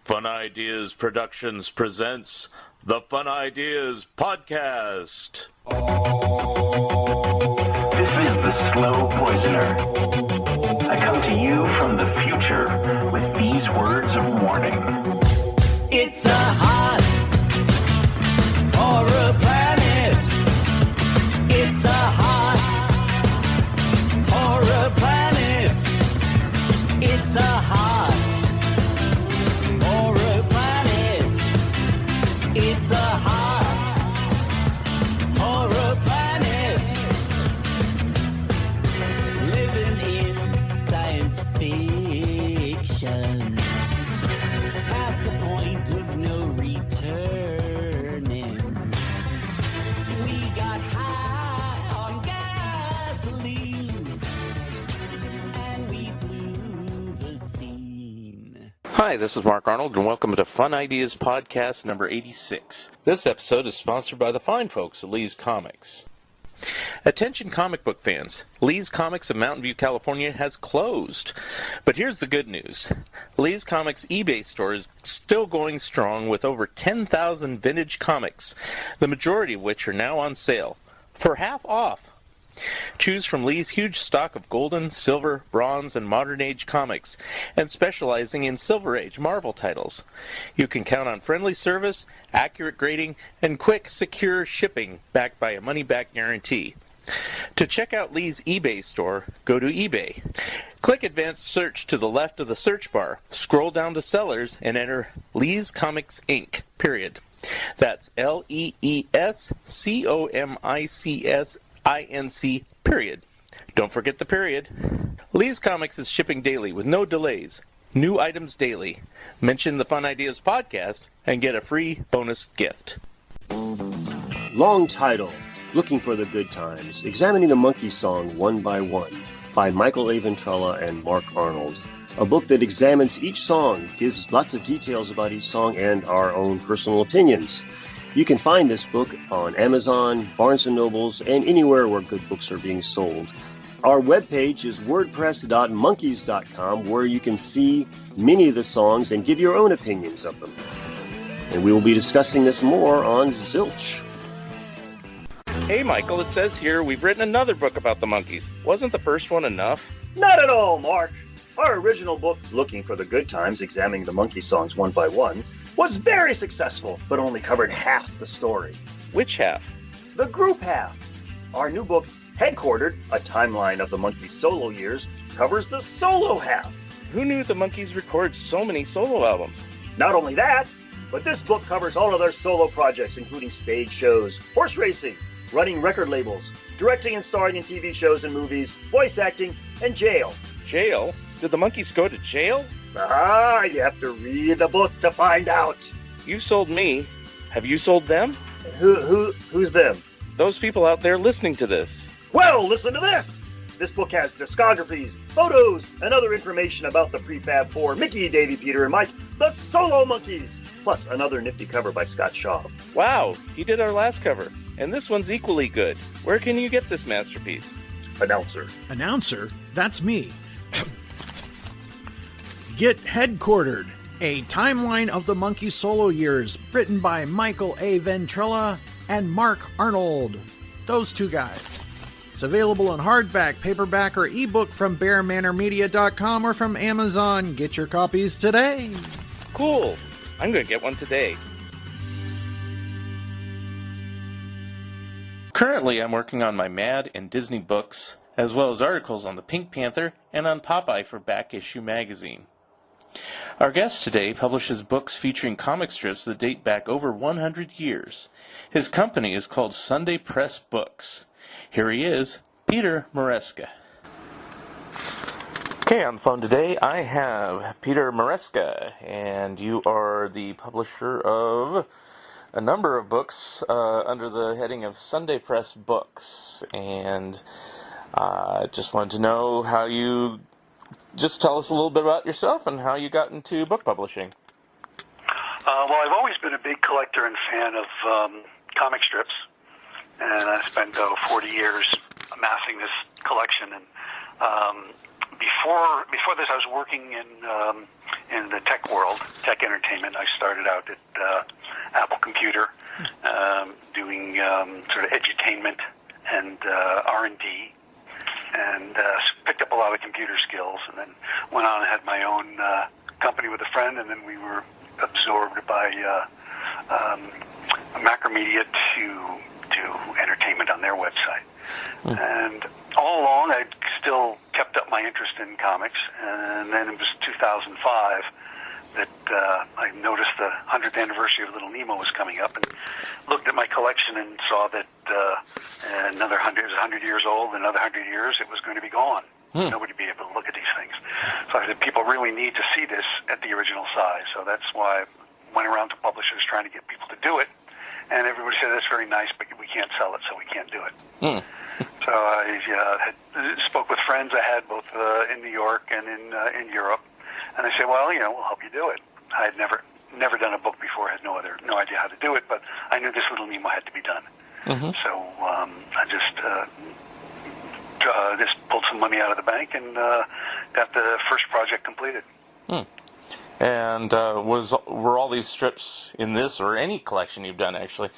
Fun Ideas Productions presents the Fun Ideas Podcast. This is the Slow Poisoner. I come to you from the future with these words of warning. It's a hot horror planet. It's a hot horror planet. It's a hot horror planet. It's a hot horror planet. Living in science fiction. Past the point of no returning. We got high on gasoline. And we blew the scene. Hi, this is Mark Arnold, and welcome to Fun Ideas Podcast number 86. This episode is sponsored by the fine folks at Lee's Comics. Attention comic book fans, Lee's Comics of Mountain View, California has closed. But here's the good news. Lee's Comics eBay store is still going strong with over 10,000 vintage comics, the majority of which are now on sale, for half off. Choose from Lee's huge stock of golden, silver, bronze, and modern age comics, and specializing in Silver Age Marvel titles. You can count on friendly service, accurate grading, and quick, secure shipping backed by a money-back guarantee. To check out Lee's eBay store, go to eBay. Click Advanced Search to the left of the search bar, scroll down to Sellers, and enter Lee's Comics Inc., period. That's LEESCOMICS INC, period. Don't forget the period. Lee's Comics is shipping daily with no delays. New items daily. Mention the Fun Ideas Podcast and get a free bonus gift. Long title, Looking for the Good Times, Examining the Monkey Song One by One, by Michael A. Ventrella and Mark Arnold. A book that examines each song, gives lots of details about each song, and our own personal opinions. You can find this book on Amazon, Barnes & Nobles, and anywhere where good books are being sold. Our webpage is wordpress.monkeys.com, where you can see many of the songs and give your own opinions of them. And we will be discussing this more on Zilch. Hey Michael, it says here we've written another book about the monkeys. Wasn't the first one enough? Not at all, Mark. Our original book, Looking for the Good Times, Examining the Monkey Songs One by One, was very successful, but only covered half the story. Which half? The group half. Our new book, Headquartered, A Timeline of the Monkeys' Solo Years, covers the solo half. Who knew the monkeys record so many solo albums? Not only that, but this book covers all of their solo projects, including stage shows, horse racing, running record labels, directing and starring in TV shows and movies, voice acting, and jail. Jail? Did the monkeys go to jail? You have to read the book to find out. You sold me. Have you sold them? Who's them? Those people out there listening to this. Well, listen to this. This book has discographies, photos, and other information about the Prefab Four, Mickey, Davey, Peter, and Mike, the Solo Monkeys, plus another nifty cover by Scott Shaw. Wow, he did our last cover. And this one's equally good. Where can you get this masterpiece? Announcer. Announcer? That's me. Get Headquartered, a timeline of the monkey solo years, written by Michael A. Ventrella and Mark Arnold. Those two guys. It's available in hardback, paperback, or ebook from BearManorMedia.com or from Amazon. Get your copies today. Cool. I'm going to get one today. Currently, I'm working on my Mad and Disney books, as well as articles on the Pink Panther and on Popeye for Back Issue magazine. Our guest today publishes books featuring comic strips that date back over 100 years. His company is called Sunday Press Books. Here he is, Peter Maresca. Okay, on the phone today I have Peter Maresca, and you are the publisher of a number of books under the heading of Sunday Press Books. And just wanted to know how you... Just tell us a little bit about yourself and how you got into book publishing. Well, I've always been a big collector and fan of comic strips, and I spent 40 years amassing this collection. And before this, I was working in the tech world, tech entertainment. I started out at Apple Computer, doing sort of edutainment and R&D, and picked up a lot of computer skills, and then went on and had my own company with a friend, and then we were absorbed by Macromedia to do entertainment on their website. And all along, I still kept up my interest in comics, and then it was 2005 that I noticed the 100th anniversary of Little Nemo was coming up, and looked at my collection and saw that another 100, it was 100 years old, another 100 years, it was going to be gone. Nobody would be able to look at these things. So I said, people really need to see this at the original size. So that's why I went around to publishers trying to get people to do it. And everybody said, that's very nice, but we can't sell it, so we can't do it. So I had spoke with friends I had both in New York and in Europe. And I said, well, we'll help you do it. I had never done a book before, had no idea how to do it, but I knew this Little Nemo had to be done. So I just pulled some money out of the bank and got the first project completed. And were all these strips in this or any collection you've done actually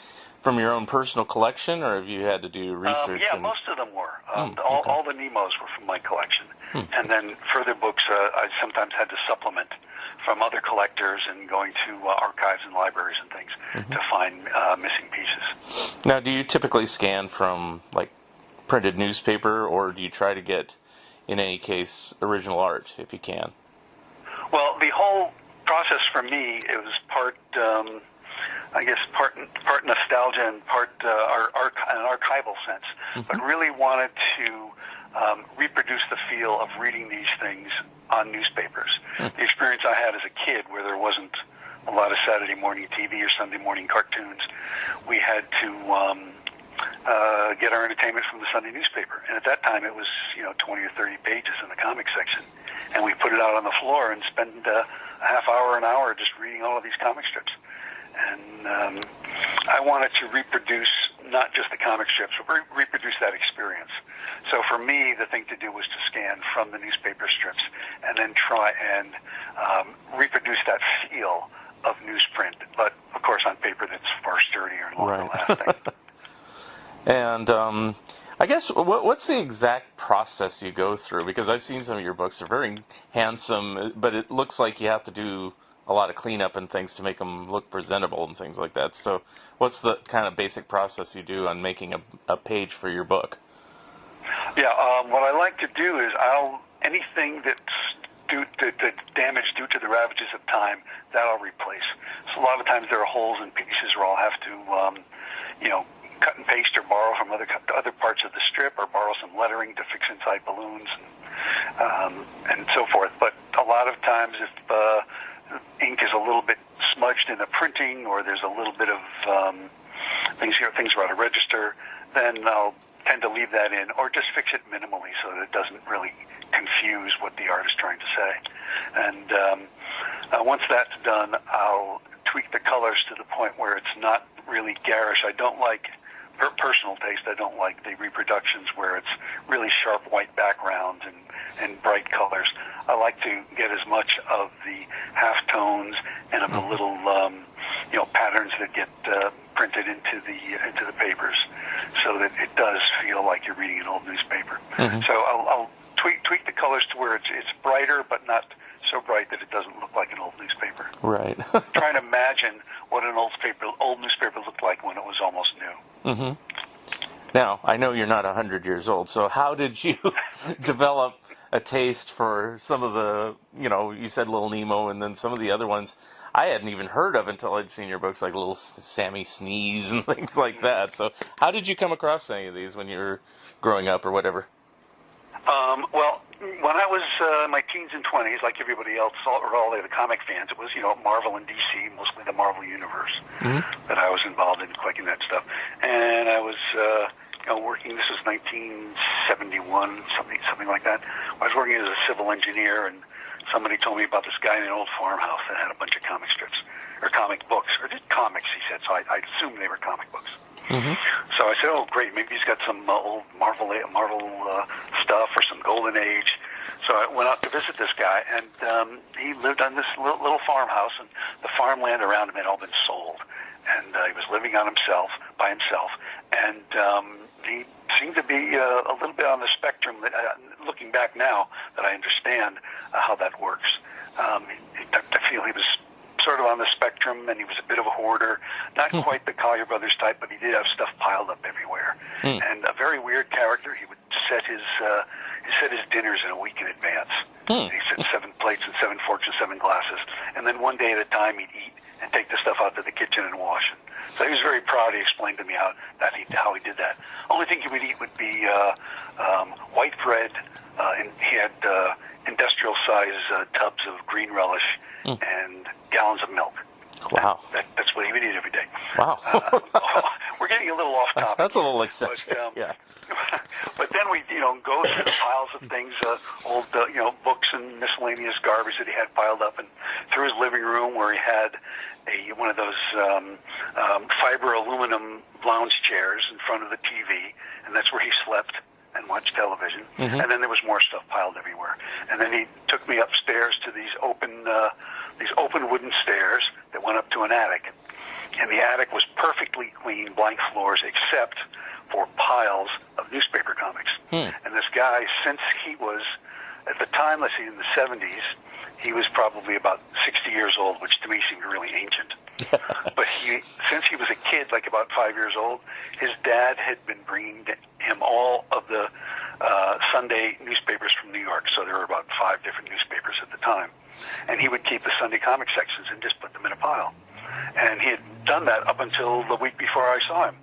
from your own personal collection, or have you had to do research? Most of them were. All the Nemos were from my collection. And then further books I sometimes had to supplement from other collectors and going to archives and libraries and things to find missing pieces. Now, do you typically scan from like printed newspaper, or do you try to get, in any case, original art if you can? Well, the whole process for me, it was part nostalgia and part an archival sense, but really wanted to reproduce the feel of reading these things on newspapers. The experience I had as a kid, where there wasn't a lot of Saturday morning TV or Sunday morning cartoons, we had to get our entertainment from the Sunday newspaper. And at that time, it was 20 or 30 pages in the comic section, and we put it out on the floor and spend a half hour, an hour just reading all of these comic strips. And I wanted to reproduce not just the comic strips, but reproduce that experience. So for me, the thing to do was to scan from the newspaper strips and then try and reproduce that feel of newsprint, but of course on paper that's far sturdier and longer lasting. And I guess what's the exact process you go through? Because I've seen some of your books; they're very handsome, but it looks like you have to do a lot of cleanup and things to make them look presentable and things like that. So what's the kind of basic process you do on making a page for your book? What I like to do is anything that's due to damage due to the ravages of time, that I'll replace. So a lot of times there are holes in pieces where I'll have to, cut and paste or borrow from other parts of the strip, or borrow some lettering to fix inside balloons and so forth. But a lot of times, if ink is a little bit smudged in the printing, or there's a little bit of things are out of register, then I'll tend to leave that in, or just fix it minimally so that it doesn't really confuse what the artist is trying to say. And once that's done, I'll tweak the colors to the point where it's not really garish. I don't like, personal taste, I don't like the reproductions where it's really sharp white backgrounds and bright colors. I like to get as much of the halftones and of the little patterns that get printed into the papers, so that it does feel like you're reading an old newspaper. So I'll tweak the colors to where it's brighter, but not so bright that it doesn't look like an old newspaper. Right. Trying to imagine what an old newspaper looked like when it was almost new. Now, I know you're not 100 years old, so how did you develop a taste for some of the, you said Little Nemo, and then some of the other ones I hadn't even heard of until I'd seen your books, like Little Sammy Sneeze and things like that. So how did you come across any of these when you were growing up or whatever? Well, when I was in my teens and 20s, like everybody else, or all the other comic fans, it was, Marvel and DC, mostly the Marvel Universe, that I was involved in collecting that stuff. And I was, working, this was 1971, something like that. I was working as a civil engineer, and somebody told me about this guy in an old farmhouse that had a bunch of comic strips, or comic books, or just comics, he said, so I assumed they were comic books. So I said, oh, great, maybe he's got some old Marvel stuff or some Golden Age. So I went out to visit this guy, and he lived on this little farmhouse, and the farmland around him had all been sold. And he was living by himself, and he seemed to be a little bit on the spectrum. Looking back now, that I understand how that works, I feel he was sort of on the spectrum, and he was a bit of a hoarder. Not quite the Collier Brothers type, but he did have stuff piled up everywhere. And a very weird character. He would set his dinners in a week in advance. He set 7 plates and 7 forks and 7 glasses, and then one day at a time he'd eat and take the stuff out to the kitchen and wash it. So he was very proud. He explained to me how he did that. Only thing he would eat would be white bread, and he had industrial size tubs of green relish and gallons of milk. Wow. That's what he would eat every day. Wow. We're getting a little off topic. That's a little excessive. But, yeah. But then we, go through the piles of things, old, books and miscellaneous garbage that he had piled up, and through his living room where he had one of those fiber aluminum lounge chairs in front of the TV, and that's where he slept and watched television. And then there was more stuff piled everywhere. And then he took me upstairs to these open wooden stairs that went up to an attic. And the attic was perfectly clean, blank floors, except for piles of newspaper comics. And this guy, since he was, at the time, let's see, in the 70s, he was probably about 60 years old, which to me seemed really ancient. But since he was a kid, like about 5 years old, his dad had been bringing him all of the Sunday newspapers from New York. So there were about 5 different newspapers at the time. And he would keep the Sunday comic sections and just put them in a pile. And he had done that up until the week before I saw him.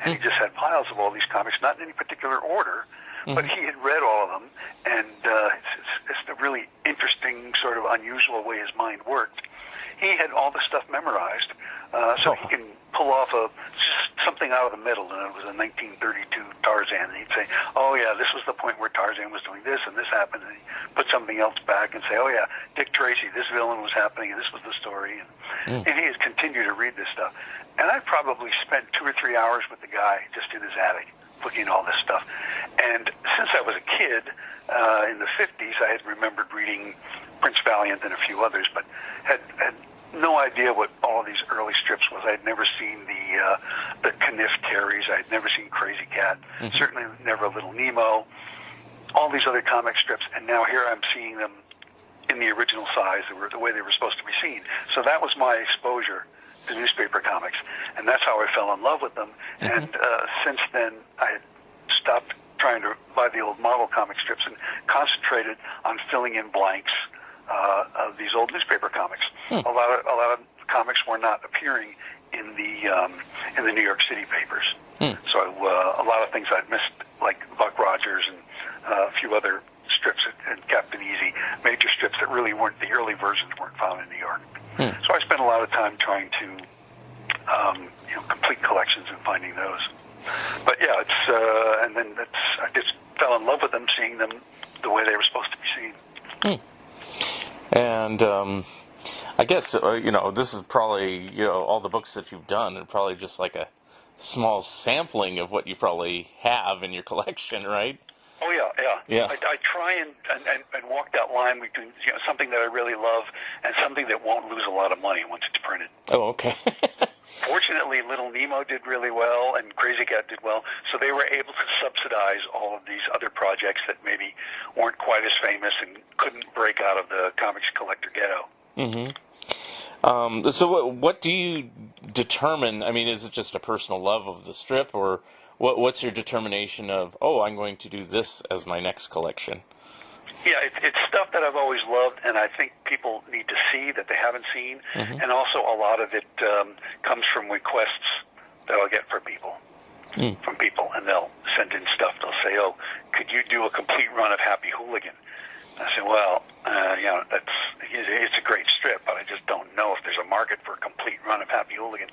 And he just had piles of all these comics, not in any particular order, but he had read all of them. And it's a really interesting, sort of unusual way his mind worked. He had all the stuff memorized, so he can pull off just something out of the middle, and it was a 1932 Tarzan, and he'd say, oh yeah, this was the point where Tarzan was doing this, and this happened, and he'd put something else back and say, oh yeah, Dick Tracy, this villain was happening, and this was the story, and he had continued to read this stuff. And I probably spent 2 or 3 hours with the guy just in his attic, looking at all this stuff. And since I was a kid, in the 50s, I had remembered reading Prince Valiant and a few others, but had no idea what all of these early strips was. I had never seen the Kniff Terrys. I had never seen Crazy Cat. Certainly never Little Nemo. All these other comic strips, and now here I'm seeing them in the original size, the way they were supposed to be seen. So that was my exposure to newspaper comics, and that's how I fell in love with them. And since then, I had stopped trying to buy the old model comic strips and concentrated on filling in blanks of these old newspaper comics. A lot of comics were not appearing in the New York City papers. So a lot of things I'd missed, like Buck Rogers and a few other strips and Captain Easy, major strips that really weren't, the early versions weren't found in New York. So I spent a lot of time trying to complete collections and finding those. But yeah, it's and then I just fell in love with them, seeing them the way they were supposed to be seen. And I guess this is probably all the books that you've done are probably just like a small sampling of what you probably have in your collection, right? Oh yeah. I try and walk that line between something that I really love and something that won't lose a lot of money once it's printed. Oh, okay. Fortunately, Little Nemo did really well, and Crazy Cat did well, so they were able to subsidize all of these other projects that maybe weren't quite as famous and couldn't break out of the comics collector ghetto. So what do you determine? I mean, is it just a personal love of the strip, or what's your determination of, I'm going to do this as my next collection? Yeah, it's stuff that I've always loved, and I think people need to see that they haven't seen. And also a lot of it comes from requests that I'll get from people, and they'll send in stuff. They'll say, could you do a complete run of Happy Hooligan? I say, well, it's a great strip, but I just don't know if there's a market for a complete run of Happy Hooligan.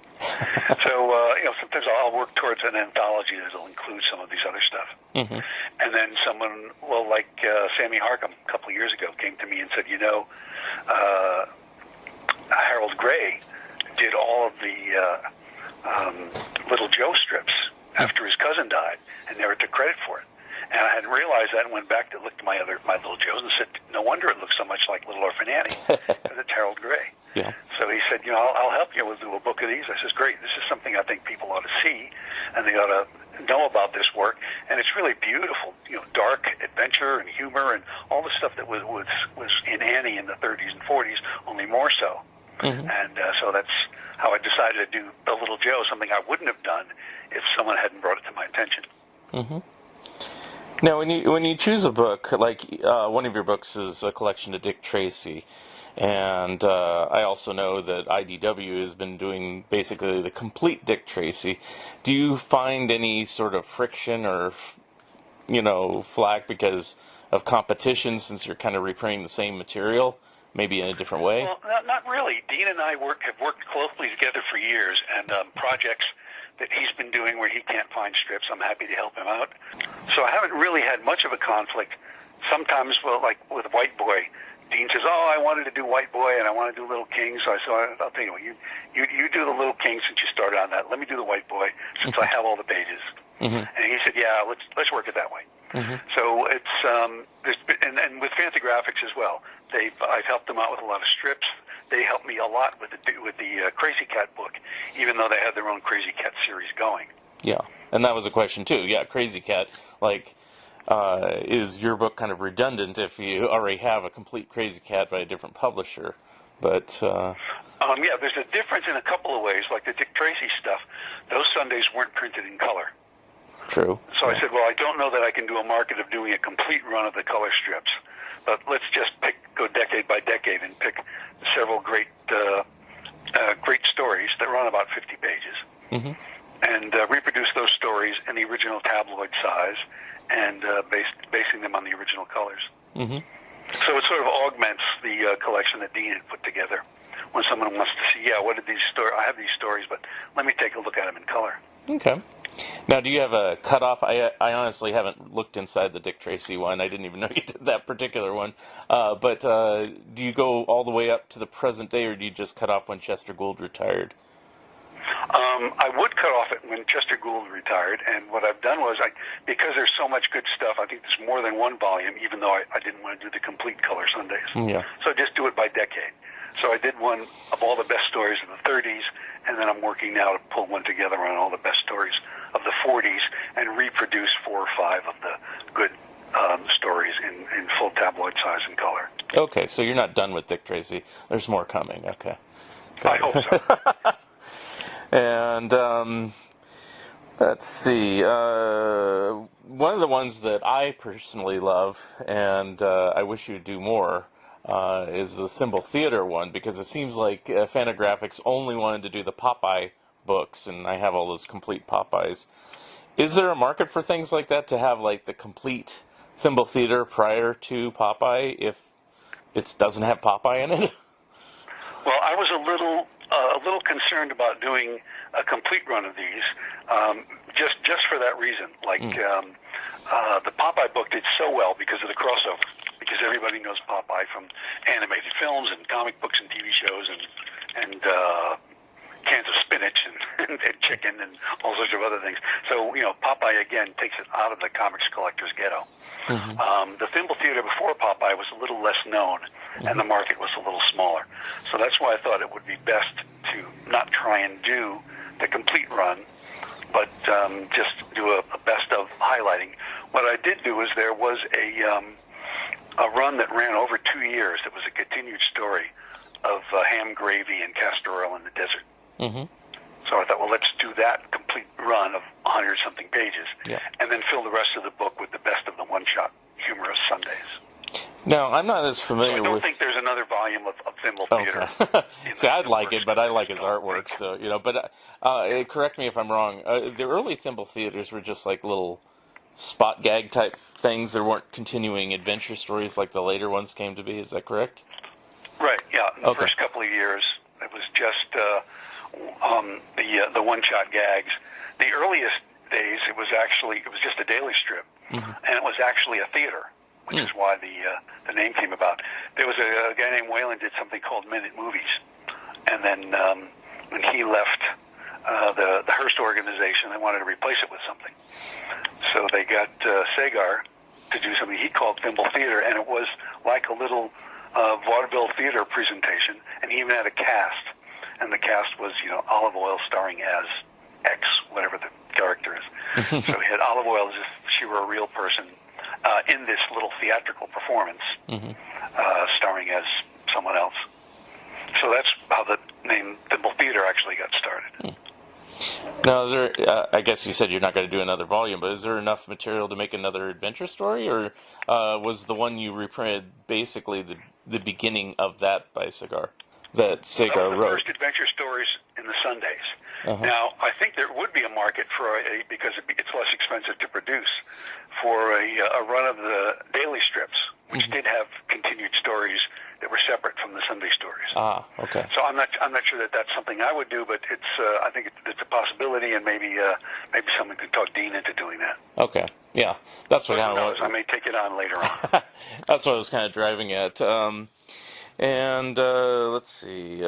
So, sometimes I'll work towards an anthology that'll include some of these other stuff. And then someone, like Sammy Harcum a couple of years ago, came to me and said, Harold Gray did all of the Little Joe strips after his cousin died and never took credit for it. And I hadn't realized that, and went back to look at my Little Joes and said, no wonder it looks so much like Little Orphan Annie, because it's Harold Gray. Yeah. So he said, I'll help you. We'll do a book of these. I says, great. This is something I think people ought to see, and they ought to know about this work. And it's really beautiful, dark adventure and humor and all the stuff that was in Annie in the 30s and 40s, only more so. Mm-hmm. And so that's how I decided to do The Little Joe, something I wouldn't have done if someone hadn't brought it to my attention. Mm-hmm. Now, when you choose a book, like one of your books is a collection of Dick Tracy, and I also know that IDW has been doing basically the complete Dick Tracy. Do you find any sort of friction or, flack because of competition, since you're kind of reprinting the same material, maybe in a different way? Well, not really. Dean and I have worked closely together for years, and projects that he's been doing where he can't find strips, I'm happy to help him out. So I haven't really had much of a conflict. Sometimes, like with White Boy, Dean says, I wanted to do White Boy and I want to do Little King, so I'll tell you what, you do the Little King since you started on that. Let me do the White Boy since I have all the pages. Mm-hmm. And he said, yeah, let's work it that way. Mm-hmm. So it's and with Fantagraphics as well. I've helped them out with a lot of strips. They helped me a lot with the Crazy Cat book, even though they had their own Crazy Cat series going. Yeah, and that was a question too. Yeah, Crazy Cat, is your book kind of redundant if you already have a complete Crazy Cat by a different publisher? But yeah, there's a difference in a couple of ways. Like the Dick Tracy stuff, those Sundays weren't printed in color. True. So I said, well, I don't know that I can do a market of doing a complete run of the color strips, but let's just go decade by decade and pick several great stories that run about 50 pages, mm-hmm. and reproduce those stories in the original tabloid size, and basing them on the original colors. Mm-hmm. So it sort of augments the collection that Dean had put together. When someone wants to see, what did these stories? I have these stories, but let me take a look at them in color. Okay. Now, do you have a cutoff? I honestly haven't looked inside the Dick Tracy one. I didn't even know you did that particular one. But do you go all the way up to the present day, or do you just cut off when Chester Gould retired? I would cut off it when Chester Gould retired, and what I've done was, because there's so much good stuff, I think there's more than one volume, even though I didn't want to do the complete color Sundays. Yeah. So just do it by decade. So I did one of all the best stories of the 30s, and then I'm working now to pull one together on all the best stories of the 40s and reproduce 4 or 5 of the good stories in full tabloid size and color. Okay, so you're not done with Dick Tracy. There's more coming. Okay. I hope so. And let's see. One of the ones that I personally love, and I wish you'd do more, is the Thimble Theater one, because it seems like Fantagraphics only wanted to do the Popeye books, and I have all those complete Popeyes. Is there a market for things like that, to have like the complete Thimble Theater prior to Popeye, if it doesn't have Popeye in it? Well, I was a little concerned about doing a complete run of these, just for that reason. The Popeye book did so well because of the crossover, because everybody knows Popeye from animated films and comic books and TV shows and cans of spinach and chicken and all sorts of other things. So, Popeye, again, takes it out of the comics collector's ghetto. Mm-hmm. The Thimble Theater before Popeye was a little less known, mm-hmm. and the market was a little smaller. So that's why I thought it would be best to not try and do the complete run, but just do a best of highlighting. What I did do is there was a run that ran over 2 years. It was a continued story of ham gravy and castor oil in the desert. Mm-hmm. So I thought, well, let's do that complete run of 100-something pages, and then fill the rest of the book with the best of the one-shot humorous Sundays. Now, I'm not as familiar with... I don't think there's another volume of Thimble Theater. Okay. See, I'd like it, but I like his artwork, so, But correct me if I'm wrong. The early Thimble Theaters were just like little spot gag type things. There weren't continuing adventure stories like the later ones came to be. Is that correct? Right, yeah. In the first couple of years, it was just the one-shot gags. The earliest days, it was just a daily strip, mm-hmm. and it was actually a theater, which is why the name came about. There was a guy named Whalen did something called Minute Movies, and then when he left the Hearst organization, they wanted to replace it with something. So they got Sagar to do something he called Thimble Theater, and it was like a little vaudeville theater presentation, and he even had a cast, and the cast was, Olive Oyl starring as X, whatever the character is. So he had Olive Oyl as if she were a real person in this little theatrical performance, starring as someone else. So that's how the name Thimble Theater actually got started. Now, I guess you said you're not going to do another volume, but is there enough material to make another adventure story, or was the one you reprinted basically the beginning of that by Segar, that Segar the wrote? First adventure stories in the Sundays. Now, I think there would be a market for because it's less expensive to produce, for a run of the daily strips, which did have continued stories that were separate from the Sunday stories. Ah, okay. So I'm not sure that that's something I would do, but it's I think it's a possibility, and maybe someone could talk Dean into doing that. Okay, yeah, that's what I may take it on later on. That's what I was kind of driving at. Let's see.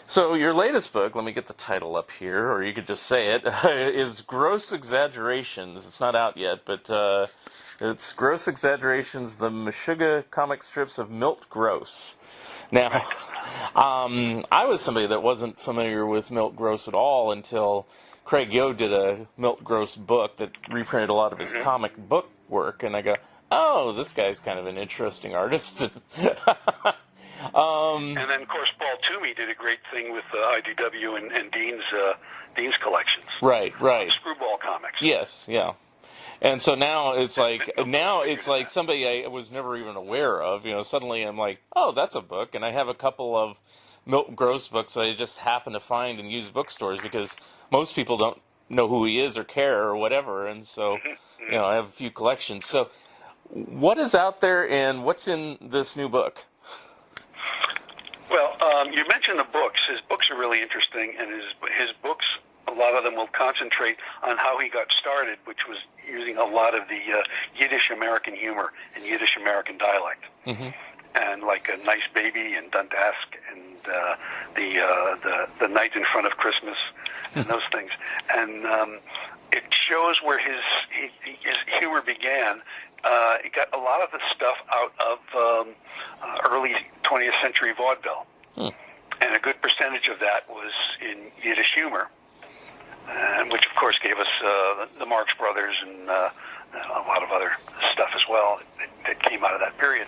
So your latest book, let me get the title up here, or you could just say it, is Gross Exaggerations. It's not out yet, but it's Gross Exaggerations, the Meshuggah comic strips of Milt Gross. Now, I was somebody that wasn't familiar with Milt Gross at all until Craig Yo did a Milt Gross book that reprinted a lot of his comic book work, and I go, oh, this guy's kind of an interesting artist. And then, of course, Paul Toomey did a great thing with IDW and Dean's collections. Right. Screwball comics. Yes, yeah. And so now it's like somebody I was never even aware of. Suddenly I'm like, oh, that's a book, and I have a couple of Milt Gross books that I just happen to find in used bookstores because most people don't know who he is or care or whatever, and so I have a few collections. So, what is out there, and what's in this new book? Well, you mentioned the books. His books are really interesting, and his books, a lot of them will concentrate on how he got started, which was using a lot of the Yiddish American humor and Yiddish American dialect, and like a Nice Baby and Dundask and the Night in Front of Christmas and those things, and it shows where his humor began. He got a lot of the stuff out of early 20th century vaudeville, and a good percentage of that was in Yiddish humor, which of course gave us the Marx Brothers and a lot of other stuff as well that came out of that period.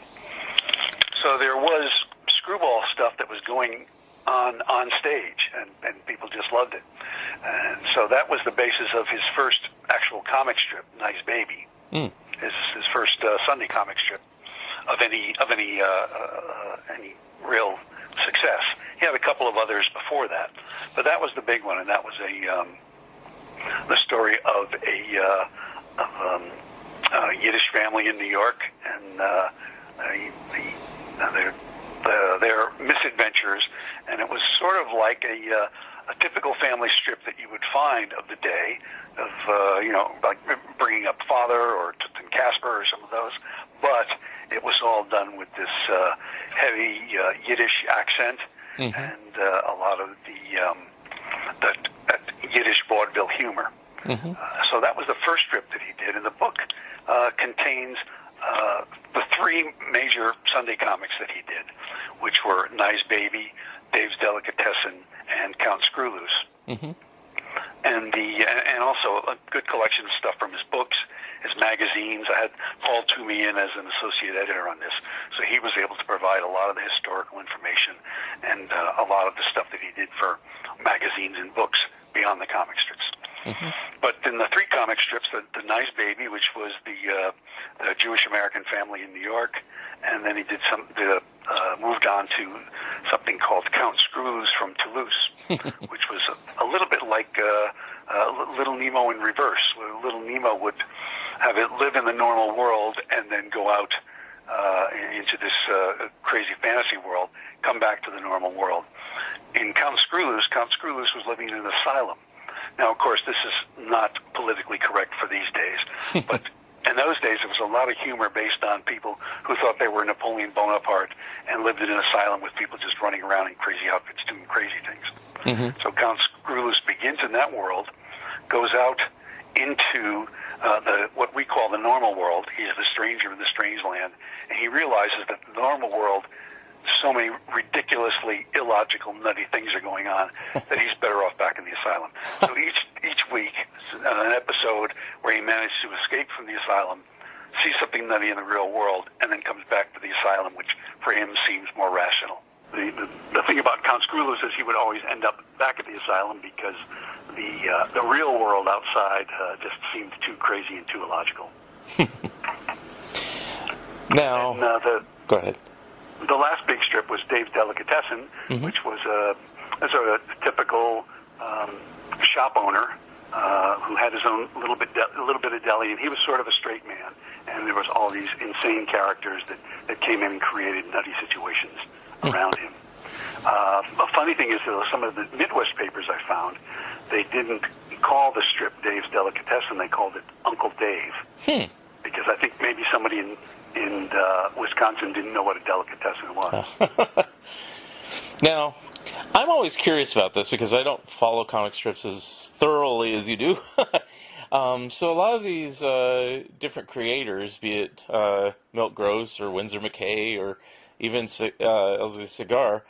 So there was screwball stuff that was going on stage, and people just loved it. And so that was the basis of his first actual comic strip, Nice Baby. His first Sunday comic strip of any real success. He had a couple of others before that, but that was the big one, and that was the story of a Yiddish family in New York and their misadventures, and it was sort of like a typical family strip that you would find of the day, of like Bringing Up Father or Tootin' Casper or some of those, but it was all done with this heavy Yiddish accent and a lot of the Yiddish vaudeville humor. So that was the first strip that he did, and the book contains the three major Sunday comics that he did, which were Nice Baby, Dave's Delicatessen, and Count Screwloose. And also a good collection of stuff from his books, his magazines. I had Paul Toomey in as an associate editor on this, so he was able to provide a lot of the historical information and a lot of the stuff that he did for magazines and books beyond the comic strips. But in the three comic strips, the Nice Baby, which was the Jewish American family in New York, and then he did moved on to something called Count Screwloose from Toulouse, which was a little bit like Little Nemo in reverse, where Little Nemo would have it live in the normal world and then go out into this crazy fantasy world, come back to the normal world. In Count Screwloose was living in an asylum. Now, of course, this is not politically correct for these days, but in those days, there was a lot of humor based on people who thought they were Napoleon Bonaparte and lived in an asylum with people just running around in crazy outfits doing crazy things. So Count Screwloose begins in that world, goes out into what we call the normal world. He's the stranger in the strange land, and he realizes that the normal world, so many ridiculously illogical, nutty things are going on that he's better off back in the asylum. So each week, an episode where he managed to escape from the asylum, see something nutty in the real world, and then comes back to the asylum, which for him seems more rational. The thing about Count Screwloose is he would always end up back at the asylum because the real world outside just seemed too crazy and too illogical. Now, go ahead. The last big strip was Dave's Delicatessen, which was a sort of typical shop owner who had his own little bit of deli, and he was sort of a straight man. And there was all these insane characters that came in and created nutty situations around him. A funny thing is, though, some of the Midwest papers I found, they didn't call the strip Dave's Delicatessen; they called it Uncle Dave, because I think maybe somebody in Wisconsin didn't know what a delicatessen was. Now, I'm always curious about this because I don't follow comic strips as thoroughly as you do. So a lot of these different creators, be it Milt Gross or Winsor McKay or even Elsie Cigar,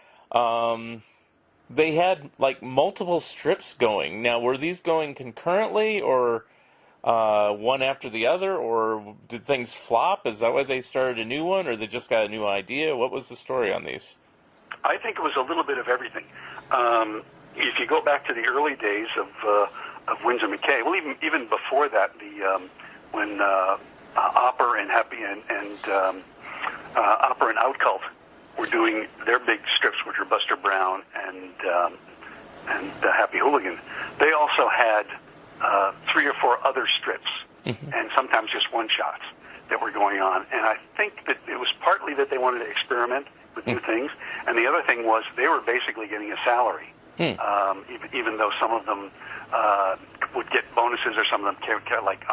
they had like multiple strips going. Now, were these going concurrently or one after the other, or did things flop? Is that why they started a new one, or they just got a new idea? What was the story on these? I think it was a little bit of everything. If you go back to the early days of Winsor McKay, well, even before that, when Opera and Opera and Outcult were doing their big strips, which were Buster Brown and Happy Hooligan, they also had 3 or 4 other strips, and sometimes just one-shots that were going on. And I think that it was partly that they wanted to experiment with new things, and the other thing was they were basically getting a salary, even though some of them would get bonuses, or some of them like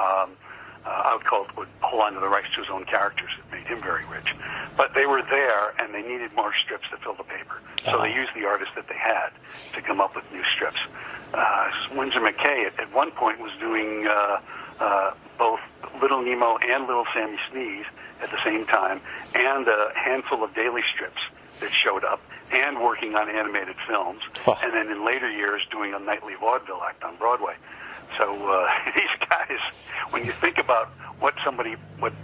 Outcult would hold on to the rights to his own characters. It made him very rich. But they were there, and they needed more strips to fill the paper. So they used the artists that they had to come up with new strips. Winsor McKay at one point was doing both Little Nemo and Little Sammy Sneeze at the same time, and a handful of daily strips that showed up, and working on animated films, and then in later years doing a nightly vaudeville act on Broadway. So these guys, when you think about what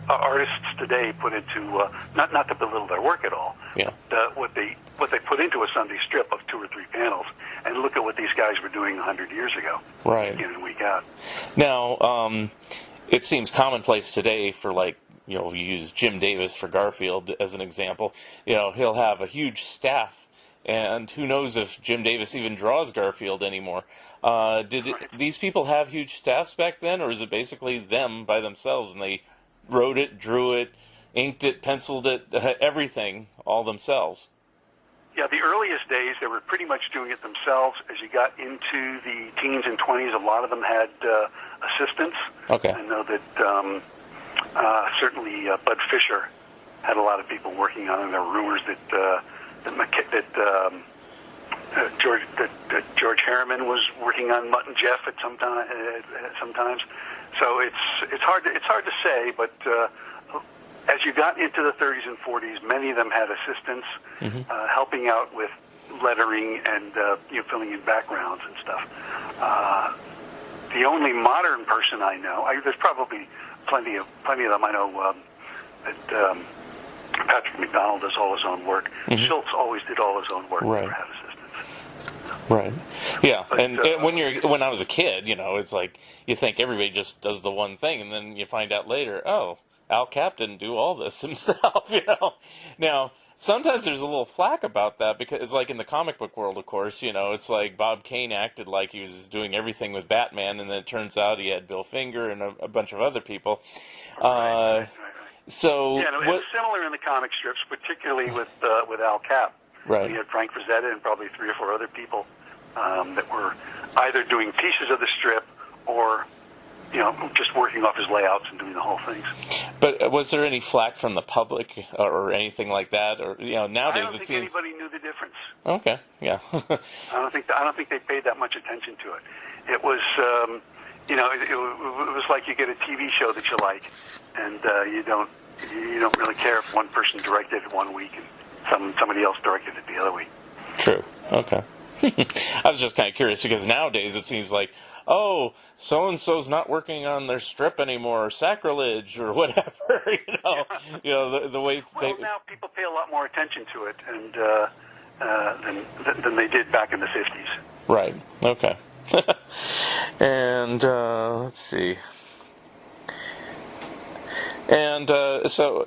artists today put into, not to belittle their work at all, what they put into a Sunday strip of 2 or 3 panels, and look at what these guys were doing 100 years ago, right? Week in and week out. Now, it seems commonplace today for, like, you use Jim Davis for Garfield as an example. He'll have a huge staff, and who knows if Jim Davis even draws Garfield anymore. These people have huge staffs back then, or is it basically them by themselves, and they wrote it, drew it, inked it, penciled it, everything all themselves? Yeah, the earliest days, they were pretty much doing it themselves. As you got into the teens and 20s, a lot of them had assistants. Okay. I know that certainly Bud Fisher had a lot of people working on it. There were rumors that George Harriman was working on Mutt and Jeff at sometimes. So it's hard to say, but as you got into the 30s and 40s, many of them had assistants helping out with lettering and filling in backgrounds and stuff. The only modern person I know, there's probably plenty of them I know that Patrick McDonald does all his own work. Schultz always did all his own work. Right. Never had assistants. Right. Yeah, but, and when I was a kid, it's like you think everybody just does the one thing, and then you find out later, oh, Al Cap didn't do all this himself. Now, sometimes there's a little flack about that because it's like in the comic book world, of course. It's like Bob Kane acted like he was doing everything with Batman, and then it turns out he had Bill Finger and a bunch of other people. Right. So it was similar in the comic strips, particularly with Al Cap. Right. We had Frank Frazetta and probably 3 or 4 other people that were either doing pieces of the strip or just working off his layouts and doing the whole things. But was there any flack from the public or anything like that? Or nowadays I don't think anybody knew the difference. Okay, yeah. I don't think they paid that much attention to it. It was it was like you get a TV show that you like, and you don't really care if one person directed it one week and somebody else directed it the other week. True. Okay. I was just kind of curious because nowadays it seems like, oh, so-and-so's not working on their strip anymore, or sacrilege, or whatever, the way Well, now people pay a lot more attention to it than they did back in the 50s. Right, okay. And, let's see. And, so...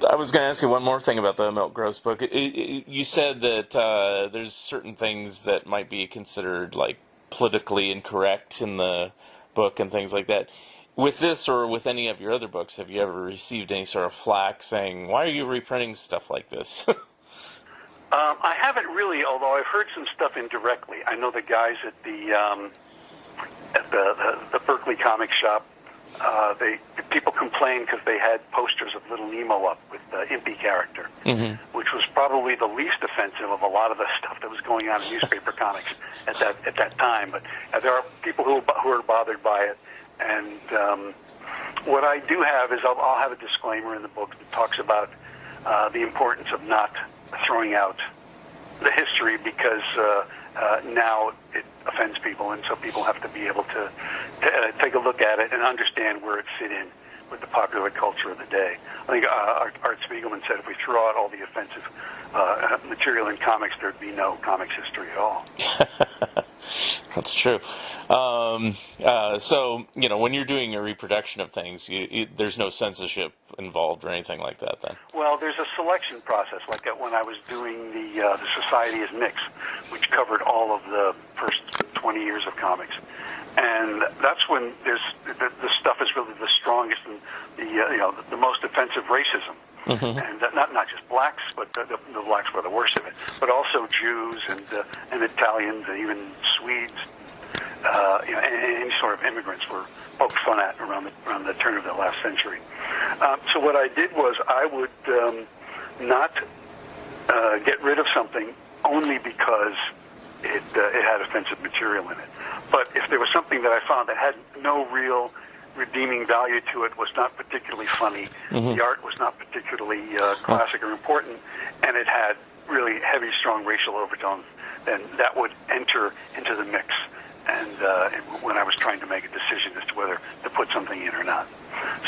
I was going to ask you one more thing about the Milt Gross book. You said that there's certain things that might be considered like politically incorrect in the book and things like that. With this or with any of your other books, have you ever received any sort of flack saying, "Why are you reprinting stuff like this?" I haven't really, although I've heard some stuff indirectly. I know the guys at the Berkeley comic shop. People complained because they had posters of Little Nemo up with the Impy character, which was probably the least offensive of a lot of the stuff that was going on in newspaper comics at that time. But there are people who are bothered by it, and what I do have is I'll have a disclaimer in the book that talks about the importance of not throwing out the history because now it offends people, and so people have to be able to take a look at it and understand where it fit in with the popular culture of the day. I think Art Spiegelman said if we threw out all the offensive material in comics, there'd be no comics history at all. That's true. So, when you're doing a reproduction of things, there's no censorship involved or anything like that then? Well, there's a selection process, like when I was doing the Society is Mixed, which covered all of the first 20 years of comics. And that's when the stuff is really the strongest and the most offensive racism. And not just blacks, but the blacks were the worst of it, but also Jews and Italians and even Swedes, any sort of immigrants were poked fun at around the turn of the last century. So what I did was I would not get rid of something only because it had offensive material in it. But if there was something that I found that had no real redeeming value to it, was not particularly funny, the art was not particularly classic or important, and it had really heavy, strong racial overtones, then that would enter into the mix. And when I was trying to make a decision as to whether to put something in or not.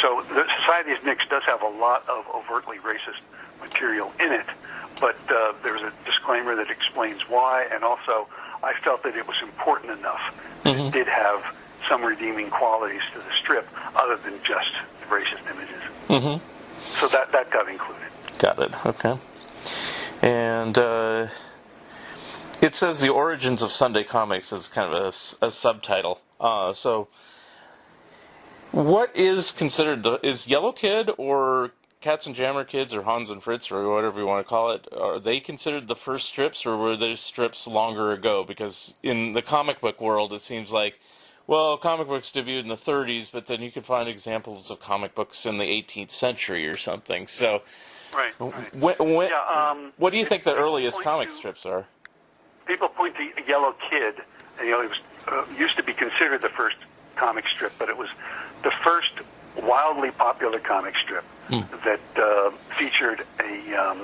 So the Society's Mix does have a lot of overtly racist material in it, but there's a disclaimer that explains why, and also I felt that it was important enough that it did have some redeeming qualities to the strip other than just the racist images. So that got included. Got it, okay. And it says The Origins of Sunday Comics as kind of a subtitle. So what is considered is Yellow Kid or Cats and Jammer Kids or Hans and Fritz or whatever you want to call it, are they considered the first strips, or were they strips longer ago? Because in the comic book world it seems like, well, comic books debuted in the 30s, but then you can find examples of comic books in the 18th century or something. So Right. what do you think the earliest comic strips are? People point to Yellow Kid. It was used to be considered the first comic strip, but it was the first wildly popular comic strip that featured a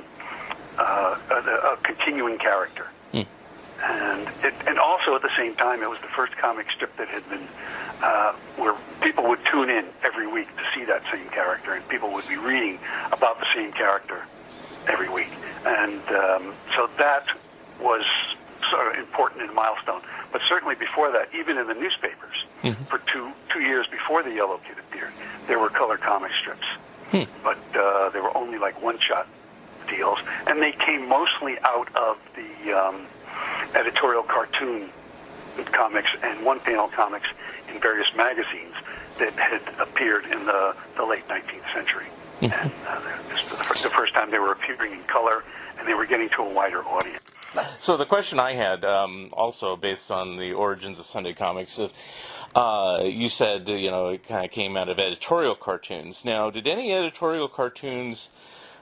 continuing character. And also at the same time, it was the first comic strip that had been where people would tune in every week to see that same character, and people would be reading about the same character every week. And so that was sort of important and milestone. But certainly before that, even in the newspapers, for two years before the Yellow Kid appeared, there were color comic strips. But they were only like one-shot deals, and they came mostly out of the editorial cartoon comics and one-panel comics in various magazines that had appeared in the late 19th century. And this was the first time they were appearing in color, and they were getting to a wider audience. So the question I had, also based on the origins of Sunday Comics, you said, it kind of came out of editorial cartoons. Now, did any editorial cartoons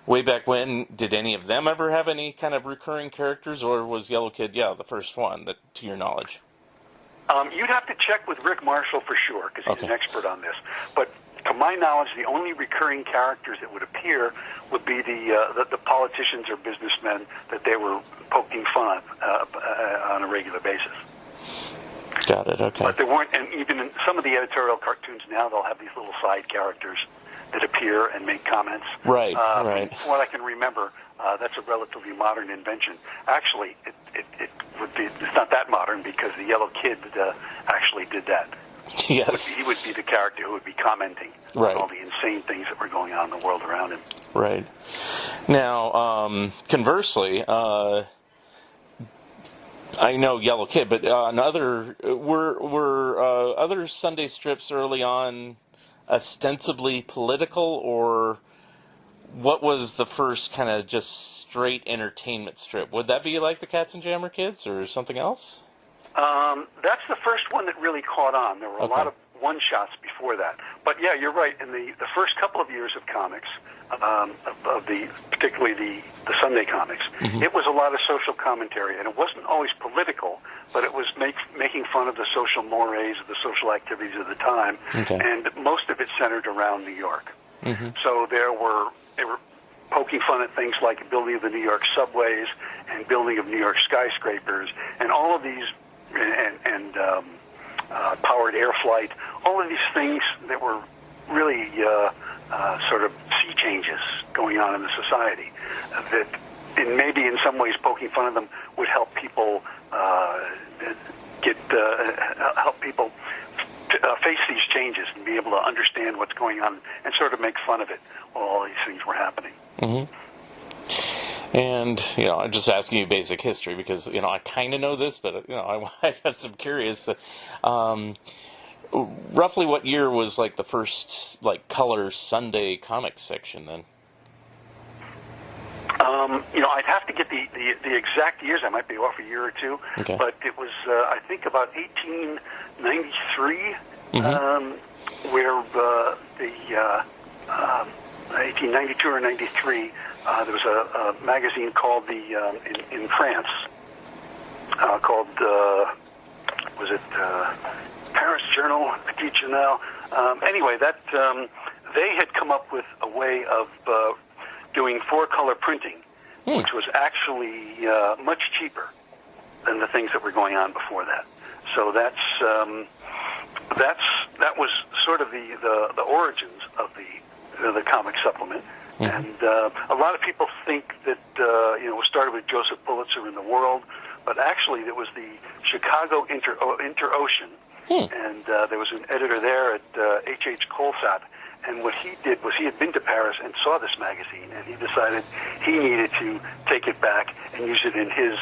way back when, did any of them ever have any kind of recurring characters, or was Yellow Kid, the first one, to your knowledge? You'd have to check with Rick Marshall for sure, because he's Okay. an expert on this. But to my knowledge, the only recurring characters that would appear would be the politicians or businessmen that they were poking fun on a regular basis. Got it. Okay. But there weren't, and even in some of the editorial cartoons now, they'll have these little side characters that appear and make comments. Right. Right. From what I can remember, that's a relatively modern invention. Actually, it would be. It's not that modern because the Yellow Kid actually did that. Yes. He would be the character who would be commenting Right. on all the insane things that were going on in the world around him. Right. Now, conversely, I know Yellow Kid, but on were other Sunday strips early on ostensibly political, or what was the first kind of just straight entertainment strip? Would that be like the Katzenjammer Kids or something else? That's the first one that really caught on. There were a lot of one-shots before that. But yeah, you're right. In the first couple of years of comics, particularly the Sunday comics, it was a lot of social commentary, and it wasn't always political, but it was making fun of the social mores, of the social activities of the time, and most of it centered around New York. So they were poking fun at things like building of the New York subways and building of New York skyscrapers, and all of these, and powered air flight, all of these things that were really sort of sea changes going on in the society that, and maybe in some ways poking fun of them would help people face these changes and be able to understand what's going on and sort of make fun of it while all these things were happening. And, I'm just asking you basic history because, I kind of know this, but, I have some curious. Roughly what year was, like, the first, like, color Sunday comics section then? I'd have to get the exact years. I might be off a year or two. Okay. But it was, I think, about 1893, where 1892 or 93, there was a magazine called in France called was it Paris Journal Petit Journal? Anyway, that they had come up with a way of doing 4-color printing, which was actually much cheaper than the things that were going on before that. So that was sort of the origins of the comic supplement. And a lot of people think that it was started with Joseph Pulitzer in the World, but actually it was the Chicago Inter-Ocean, and there was an editor there at H.H. Colesat, and what he did was he had been to Paris and saw this magazine, and he decided he needed to take it back and use it in his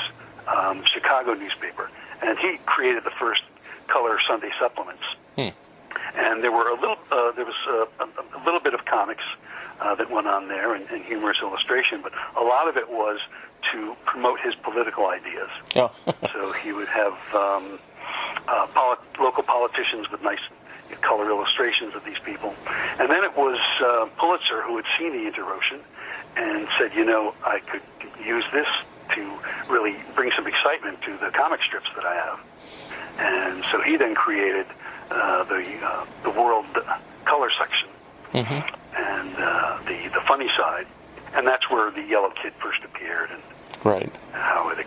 Chicago newspaper, and he created the first color Sunday supplements. And there were there was a little bit of comics that went on there and humorous illustration, but a lot of it was to promote his political ideas. So he would have local politicians with nice color illustrations of these people. And then it was Pulitzer who had seen the Inter-Ocean and said, I could use this to really bring some excitement to the comic strips that I have. And so he then created the World Color section and the funny side, and that's where the Yellow Kid first appeared, and how it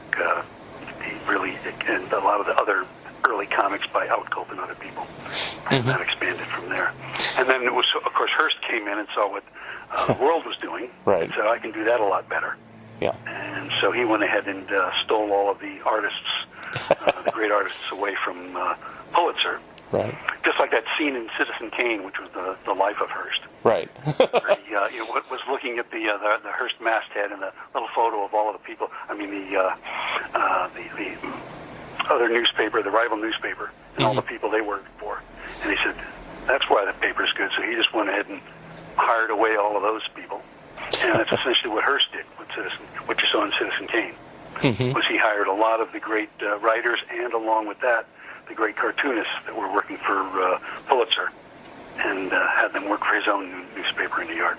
really, and a lot of the other early comics by Outcult and other people, and that expanded from there. And then it was, of course, Hearst came in and saw what the World was doing, and said, I can do that a lot better. And so he went ahead and stole all of the artists, the great artists, away from Pulitzer. Just like that scene in Citizen Kane, which was the life of Hearst. Where he was looking at the Hearst masthead and the little photo of all of the people. I mean, the other newspaper, the rival newspaper, and all the people they worked for. And he said, that's why the paper's good. So he just went ahead and hired away all of those people. And that's essentially what Hearst did with what you saw in Citizen Kane. Was he hired a lot of the great writers, and along with that, the great cartoonists that were working for Pulitzer, and had them work for his own newspaper in New York.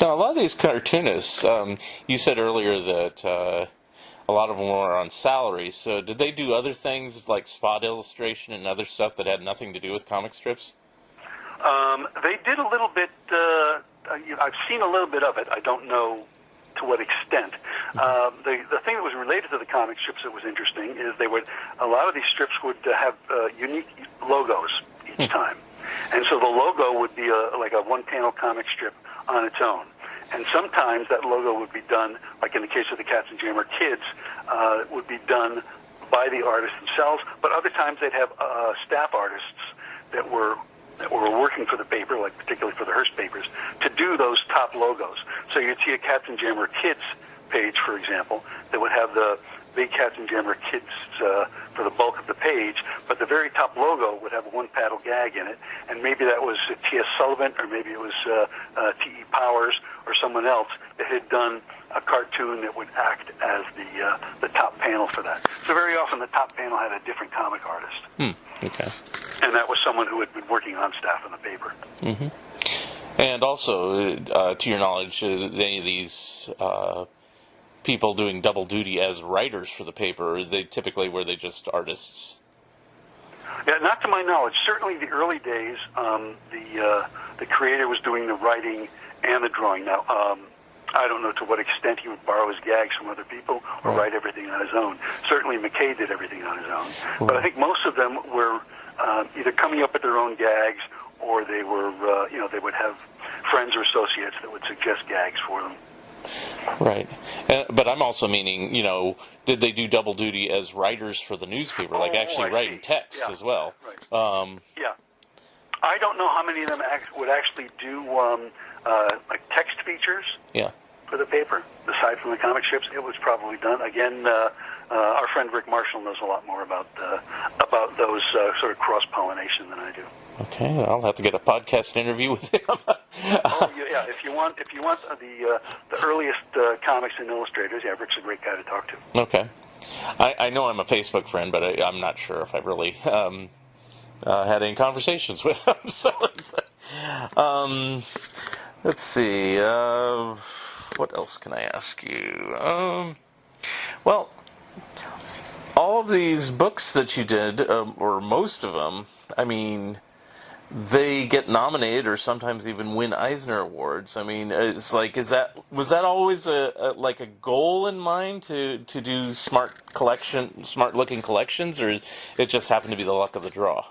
Now, a lot of these cartoonists, you said earlier that a lot of them were on salary. So did they do other things like spot illustration and other stuff that had nothing to do with comic strips? They did a little bit. I've seen a little bit of it. I don't know to what extent. The thing that was related to the comic strips that was interesting is a lot of these strips would have unique logos each time. And so the logo would be like a one-panel comic strip on its own. And sometimes that logo would be done, like in the case of the Katzenjammer Kids, would be done by the artists themselves, but other times they'd have staff artists that were working for the paper, like particularly for the Hearst papers, to do those top logos. So you'd see a Katzenjammer Kids page, for example, that would have the big Katzenjammer Kids for the bulk of the page, but the very top logo would have a one-panel gag in it, and maybe that was T.S. Sullivan, or maybe it was T.E. Powers, or someone else that had done a cartoon that would act as the top panel for that. So very often the top panel had a different comic artist. Okay. And that was someone who had been working on staff in the paper. Mm-hmm. And also, to your knowledge, is any of these people doing double duty as writers for the paper, or were they just artists? Yeah, not to my knowledge. Certainly the early days, the creator was doing the writing and the drawing. Now, I don't know to what extent he would borrow his gags from other people or write everything on his own. Certainly McKay did everything on his own. But I think most of them were either coming up with their own gags, or they were, they would have friends or associates that would suggest gags for them. Right. But I'm also meaning, did they do double duty as writers for the newspaper, like actually writing text as well? Right. Yeah. I don't know how many of them would actually do like text features for the paper. Aside from the comic strips, it was probably done. Again, our friend Rick Marshall knows a lot more about those sort of cross-pollination than I do. Okay, I'll have to get a podcast interview with him. Yeah. If you want the earliest comics and illustrators, Rick's a great guy to talk to. Okay, I know I'm a Facebook friend, but I'm not sure if I've really had any conversations with him. So let's see. What else can I ask you? Well, all of these books that you did, or most of them, I mean, they get nominated or sometimes even win Eisner Awards. I mean, it's like, was that always a goal in mind to do smart looking collections, or it just happened to be the luck of the draw?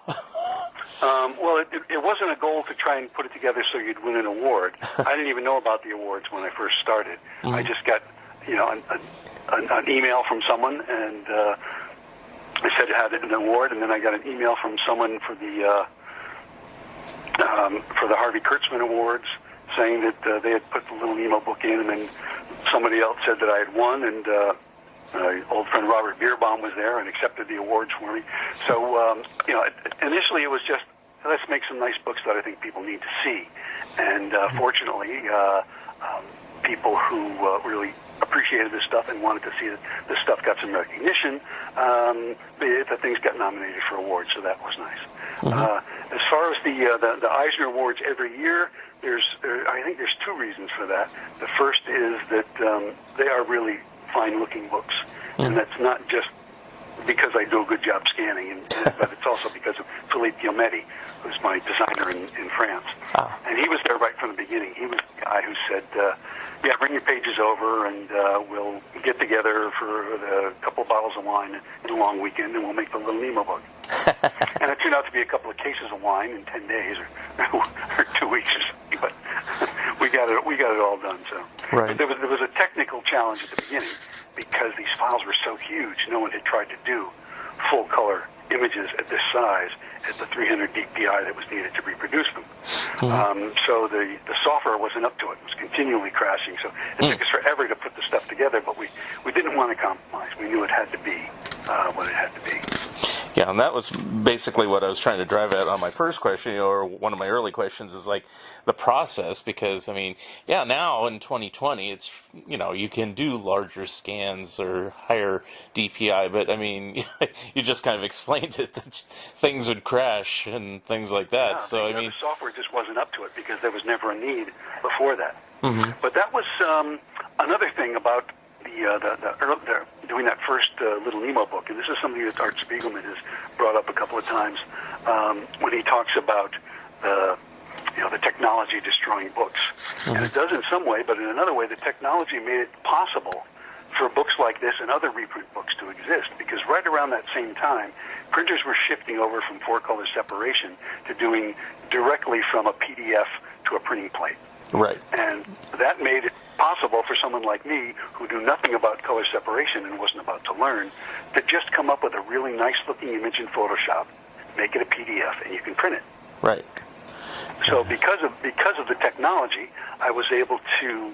Well, it wasn't a goal to try and put it together so you'd win an award. I didn't even know about the awards when I first started. Mm-hmm. I just got, an email from someone, and I said it had an award, and then I got an email from someone for the Harvey Kurtzman Awards, saying that they had put the Little Nemo book in, and then somebody else said that I had won, and old friend Robert Bierbaum was there and accepted the awards for me. So, initially it was just, let's make some nice books that I think people need to see. And fortunately, people who really appreciated this stuff and wanted to see that this stuff got some recognition, the things got nominated for awards, so that was nice. Mm-hmm. As far as the Eisner Awards every year, I think there's two reasons for that. The first is that they are really fine-looking books, and that's not just because I do a good job scanning, but it's also because of Philippe Guilmetti, who's my designer in France. Oh. And he was there right from the beginning. He was the guy who said, bring your pages over, and we'll get together for a couple of bottles of wine in a long weekend, and we'll make the Little Nemo book. And it turned out to be a couple of cases of wine in 10 days or 2 weeks or something, but we got it all done. So right. But there was a technical challenge at the beginning because these files were so huge. No one had tried to do full color images at this size at the 300 dpi that was needed to reproduce them. Mm-hmm. So the software wasn't up to it. It was continually crashing. So it took us forever to put the stuff together, but we didn't want to compromise. We knew it had to be what it had to be. Yeah, and that was basically what I was trying to drive at on my first question, or one of my early questions, is like the process, because, I mean, now in 2020, it's, you can do larger scans or higher DPI, but, I mean, you just kind of explained it, that things would crash and things like that. Yeah, so, I mean, the software just wasn't up to it because there was never a need before that. Mm-hmm. But that was another thing about the doing that first Little Nemo book, and this is something that Art Spiegelman has brought up a couple of times when he talks about the technology destroying books. Mm-hmm. And it does in some way, but in another way, the technology made it possible for books like this and other reprint books to exist, because right around that same time, printers were shifting over from four-color separation to doing directly from a PDF to a printing plate. Right. And that made it possible for someone like me, who knew nothing about color separation and wasn't about to learn, to just come up with a really nice-looking image in Photoshop, make it a PDF, and you can print it. Right. So because of the technology, I was able to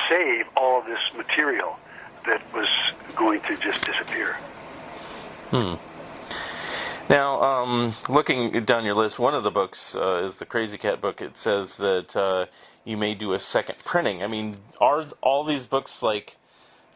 save all of this material that was going to just disappear. Now, looking down your list, one of the books is the Crazy Cat book. It says that you may do a second printing. I mean, are all these books like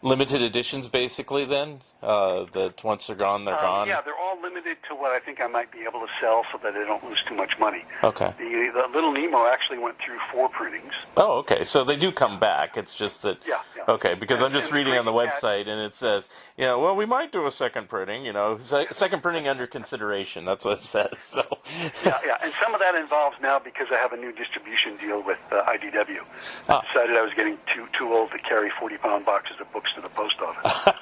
limited editions, basically, then? That once they're gone, they're gone? Yeah, they're all limited to what I think I might be able to sell so that I don't lose too much money. Okay. The Little Nemo actually went through 4 printings. Oh, okay. So they do come back. It's just that... Yeah. Okay, because I'm just reading on the website, and it says, well, we might do a second printing, second printing under consideration. That's what it says. So. Yeah, and some of that involves now because I have a new distribution deal with IDW. I decided I was getting too old to carry 40-pound boxes of books to the post office.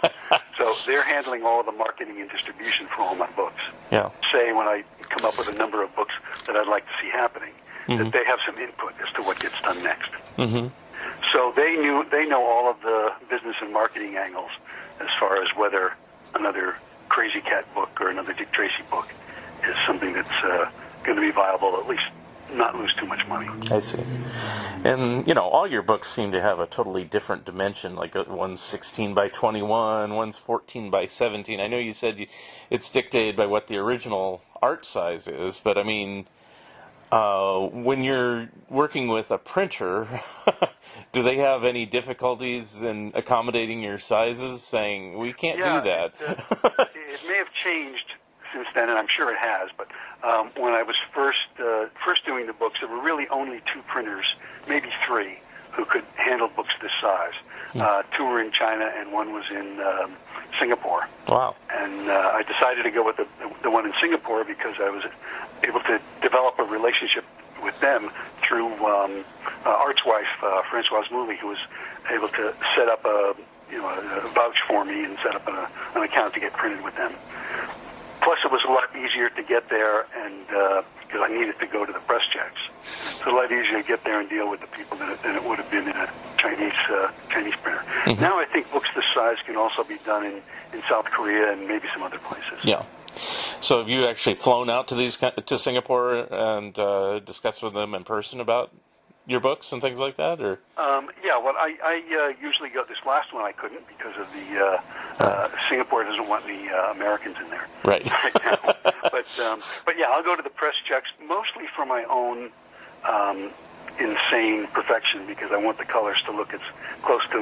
So they're handling all of the marketing and distribution for all my books. Yeah. Say when I come up with a number of books that I'd like to see happening, that they have some input as to what gets done next. Mm-hmm. So they know all of the business and marketing angles as far as whether another Crazy Cat book or another Dick Tracy book is something that's going to be viable, at least not lose too much money. I see. And, all your books seem to have a totally different dimension, like one's 16 by 21, one's 14 by 17. I know you said it's dictated by what the original art size is, but I mean, when you're working with a printer, do they have any difficulties in accommodating your sizes, saying, we can't do that? It may have changed since then, and I'm sure it has, but when I was first doing the books, there were really only 2 printers, maybe 3, who could handle books this size. 2 were in China, and 1 was in Singapore. Wow. And I decided to go with the one in Singapore because I was able to develop a relationship with them through Art's wife, Françoise Mouly, who was able to set up a vouch for me and set up an account to get printed with them. Plus, it was a lot easier to get there, and because I needed to go to the press checks, it's a lot easier to get there and deal with the people than it would have been in a Chinese printer. Mm-hmm. Now, I think books this size can also be done in South Korea and maybe some other places. Yeah. So, have you actually flown out to Singapore and discussed with them in person about your books and things like that, or? Yeah, well, I usually go. This last one I couldn't because of the Singapore doesn't want any Americans in there right now. But yeah, I'll go to the press checks mostly for my own insane perfection because I want the colors to look as close to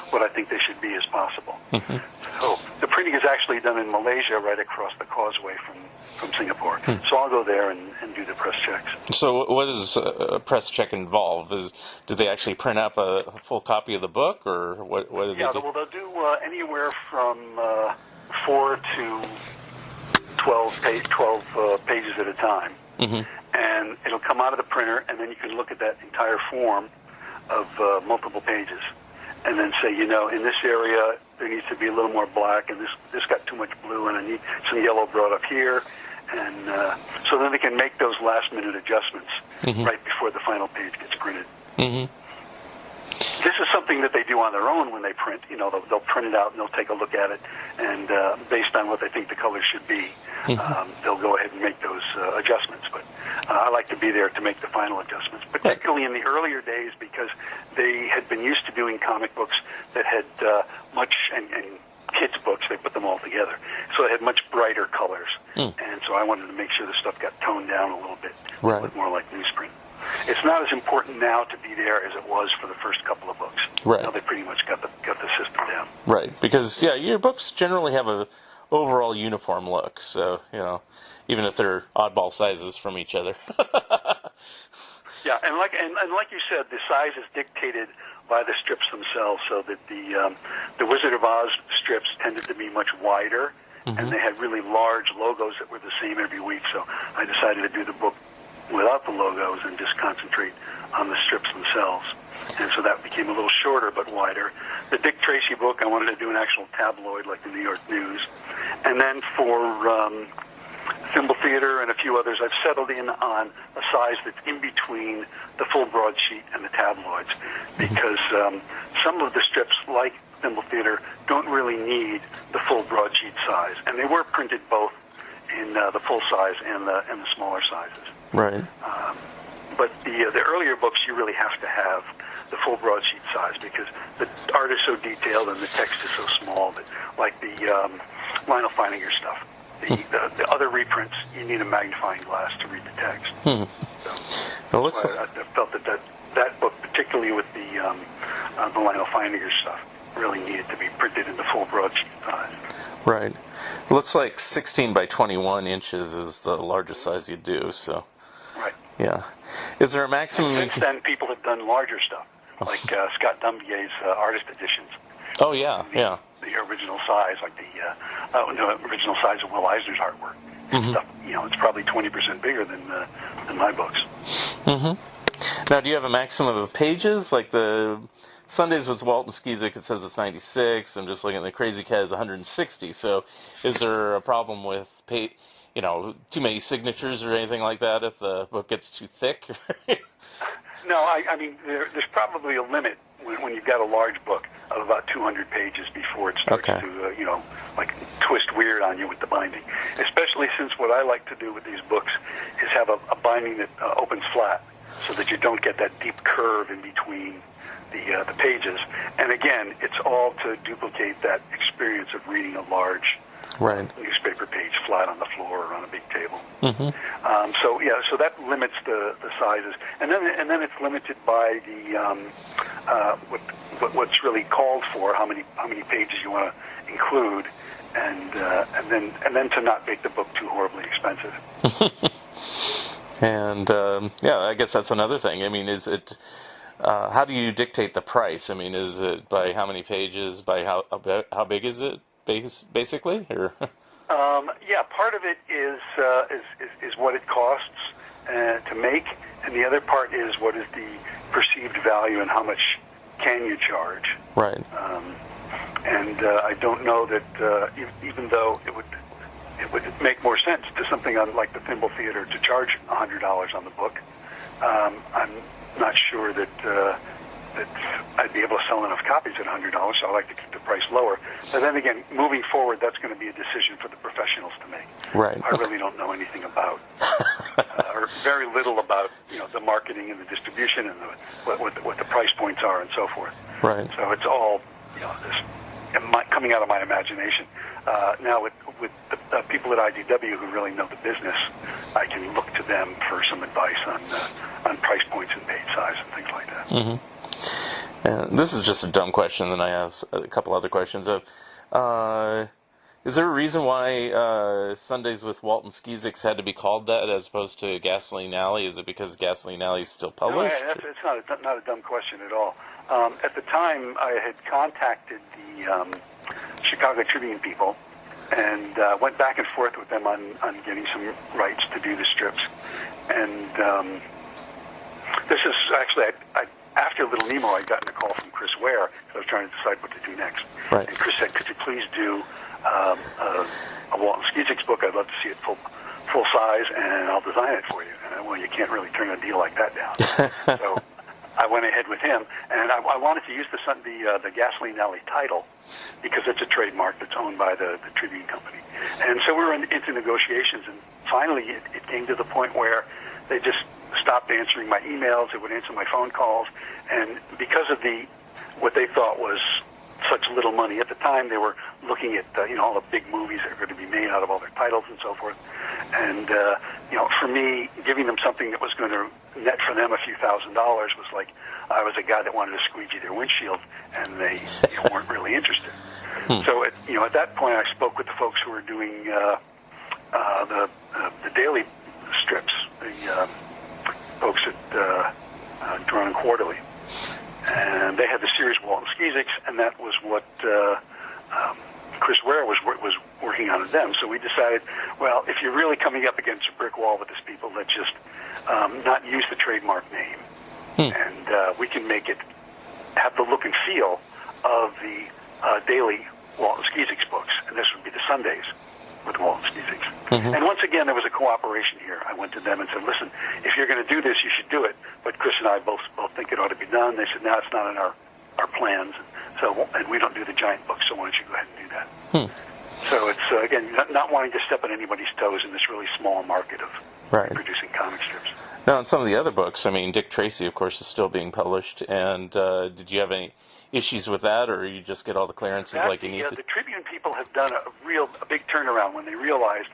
what I think they should be as possible. Mm-hmm. So the printing is actually done in Malaysia, right across the causeway from Singapore. So I'll go there and do the press checks. So what does a press check involve? Do they actually print up a full copy of the book, or what do they do? Yeah, well, they'll do anywhere from 4 to 12 pages at a time. Mm-hmm. And it'll come out of the printer, and then you can look at that entire form of multiple pages and then say, in this area there needs to be a little more black, and this got too much blue, and I need some yellow brought up here. And so then they can make those last-minute adjustments right before the final page gets printed. Mm-hmm. This is something that they do on their own when they print. They'll print it out and they'll take a look at it, and based on what they think the colors should be, they'll go ahead and make those adjustments. But I like to be there to make the final adjustments, particularly in the earlier days because they had been used to doing comic books that had much, and kids' books, they put them all together. So it had much brighter colors. And so I wanted to make sure the stuff got toned down a little bit, look more like newsprint. It's not as important now to be there as it was for the first couple of books. Right. Now they pretty much got the system down. Right, because your books generally have a overall uniform look. So even if they're oddball sizes from each other. Yeah, and like you said, the size is dictated by the strips themselves, so that the Wizard of Oz strips tended to be much wider, and they had really large logos that were the same every week. So I decided to do the book without the logos and just concentrate on the strips themselves. And so that became a little shorter but wider. The Dick Tracy book, I wanted to do an actual tabloid like the New York News. And then for Thimble Theater and a few others, I've settled in on a size that's in between the full broadsheet and the tabloids, because some of the strips, like Thimble Theater, don't really need the full broadsheet size. And they were printed both in the full size and the smaller sizes. Right. But the earlier books, you really have to have the full broadsheet size, because the art is so detailed and the text is so small that, like the Lionel Feininger stuff, the other reprints, you need a magnifying glass to read the text. So I felt that book, particularly with the Lionel Feininger stuff, really needed to be printed in the full broadsheet size. Right. It looks like 16 by 21 inches is the largest size you do. So. Right. Yeah. Is there a maximum? And since then, people have done larger stuff, like Scott Dumbier's artist editions. Oh yeah, yeah. The original size, like the original size of Will Eisner's artwork. Stuff, it's probably 20% bigger than my books. Now, do you have a maximum of pages? Like the Sundays with Walt and Skeezick, it says it's 96. I'm just looking at the Crazy Cat is 160. So, is there a problem with too many signatures or anything like that if the book gets too thick? No, I mean, there's probably a limit when you've got a large book of about 200 pages before it starts to, like twist weird on you with the binding. Especially since what I like to do with these books is have a binding that opens flat, so that you don't get that deep curve in between the pages. And again, it's all to duplicate that experience of reading a large newspaper page flat on the floor or on a big table. So that limits the sizes, and then it's limited by the what's really called for, how many pages you want to include, and then to not make the book too horribly expensive. And I guess that's another thing. I mean, is it? How do you dictate the price? I mean, is it by how many pages? By how big is it? Basically, or part of it is what it costs to make, and the other part is what is the perceived value and how much can you charge. Right. And I don't know that even though it would make more sense to something like the Thimble Theater to charge $100 on the book, I'm not sure that I'd be able to sell enough copies at $100, so I like to keep the price lower. But then again, moving forward, that's going to be a decision for the professionals to make. Right. I really don't know anything about, or very little about, the marketing and the distribution and what the price points are and so forth. Right. So it's all, coming out of my imagination. Now with the people at IDW who really know the business, I can look to them for some advice on price points and page size and things like that. This is just a dumb question, then I have a couple other questions. Is there a reason why Sundays with Walt and Skeezick had to be called that as opposed to Gasoline Alley? Is it because Gasoline Alley is still published? No, it's not a dumb question at all. At the time, I had contacted the Chicago Tribune people and went back and forth with them on getting some rights to do the strips. And this is actually, after Little Nemo, I'd gotten a call from Chris Ware, because I was trying to decide what to do next. Right. And Chris said, could you please do a Walt and Skeezick's book? I'd love to see it full size, and I'll design it for you. And well, you can't really turn a deal like that down. So I went ahead with him, and I wanted to use the Gasoline Alley title because it's a trademark that's owned by the Tribune Company. And so we were into negotiations, and finally it came to the point where they just stopped answering my emails. They would answer my phone calls, and because of what they thought was such little money at the time, they were looking at all the big movies that were going to be made out of all their titles and so forth. And for me, giving them something that was going to net for them a few $1,000s was like I was a guy that wanted to squeegee their windshield, and they weren't really interested. So at that point, I spoke with the folks who were doing the daily strips, the folks at Drawn and Quarterly, and they had the series Walton Skeezix, and that was what Chris Ware was working on with them. So we decided, well, if you're really coming up against a brick wall with these people, let's just not use the trademark name, and we can make it have the look and feel of the daily Walton Skeezix books, and this would be the Sundays with Walton Skeezix. And once again, there was a cooperation here. I went to them and said, listen, if you're going to do this, you should do it. But Chris and I both think it ought to be done. They said, no, it's not in our plans. So, and we don't do the giant books, so why don't you go ahead and do that? So it's, again, not wanting to step on anybody's toes in this really small market of producing comic strips. Now, in some of the other books, I mean, Dick Tracy, of course, is still being published. And did you have any issues with that, or you just get all the clearances like you need to? The Tribune people have done a big turnaround when they realized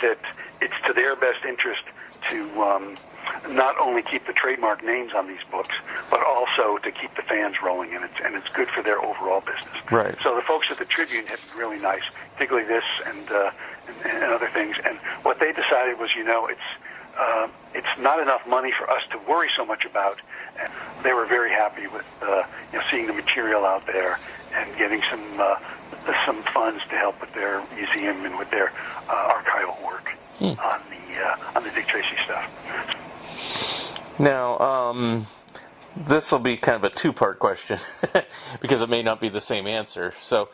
that it's to their best interest to not only keep the trademark names on these books, but also to keep the fans rolling, and it's good for their overall business. Right. So the folks at the Tribune have been really nice, particularly this and other things. And what they decided was, it's not enough money for us to worry so much about. And they were very happy with seeing the material out there and getting some funds to help with their museum and with their archival work on the Dick Tracy stuff. Now, this will be kind of a two-part question because it may not be the same answer. So,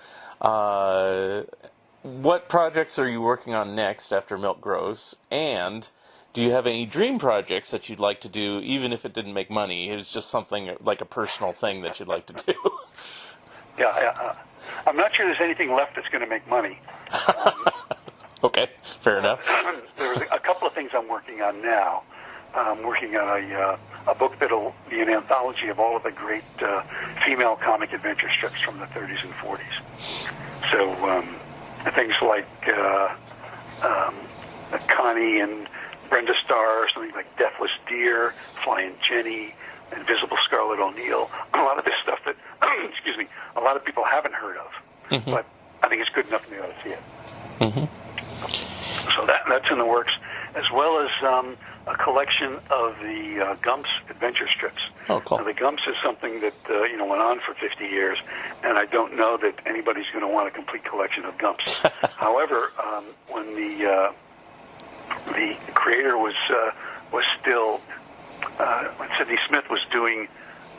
what projects are you working on next after Milt Gross? And do you have any dream projects that you'd like to do, even if it didn't make money? It was just something like a personal thing that you'd like to do. Yeah, I'm not sure there's anything left that's going to make money. Okay, fair enough. There's a couple of things I'm working on now. I'm working on a book that'll be an anthology of all of the great female comic adventure strips from the 30s and 40s. So things like Connie and Brenda Starr, something like Deathless Deer, Flying Jenny, Invisible Scarlet O'Neil. A lot of this stuff that, excuse me, a lot of people haven't heard of, but I think it's good enough and they ought to see it. So that's in the works, as well as a collection of the Gumps adventure strips. Oh, cool. Now, the Gumps is something that went on for 50 years, and I don't know that anybody's going to want a complete collection of Gumps. However, when the creator was still when Sidney Smith was doing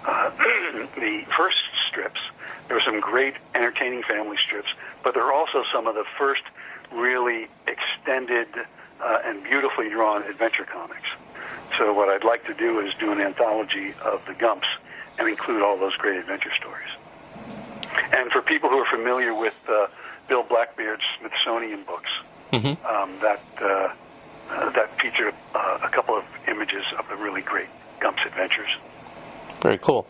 the first strips, there were some great entertaining family strips, but there are also some of the first really extended and beautifully drawn adventure comics. So what I'd like to do is do an anthology of the Gumps and include all those great adventure stories. And for people who are familiar with Bill Blackbeard's Smithsonian books, that featured a couple of images of the really great Gumps adventures. Very cool.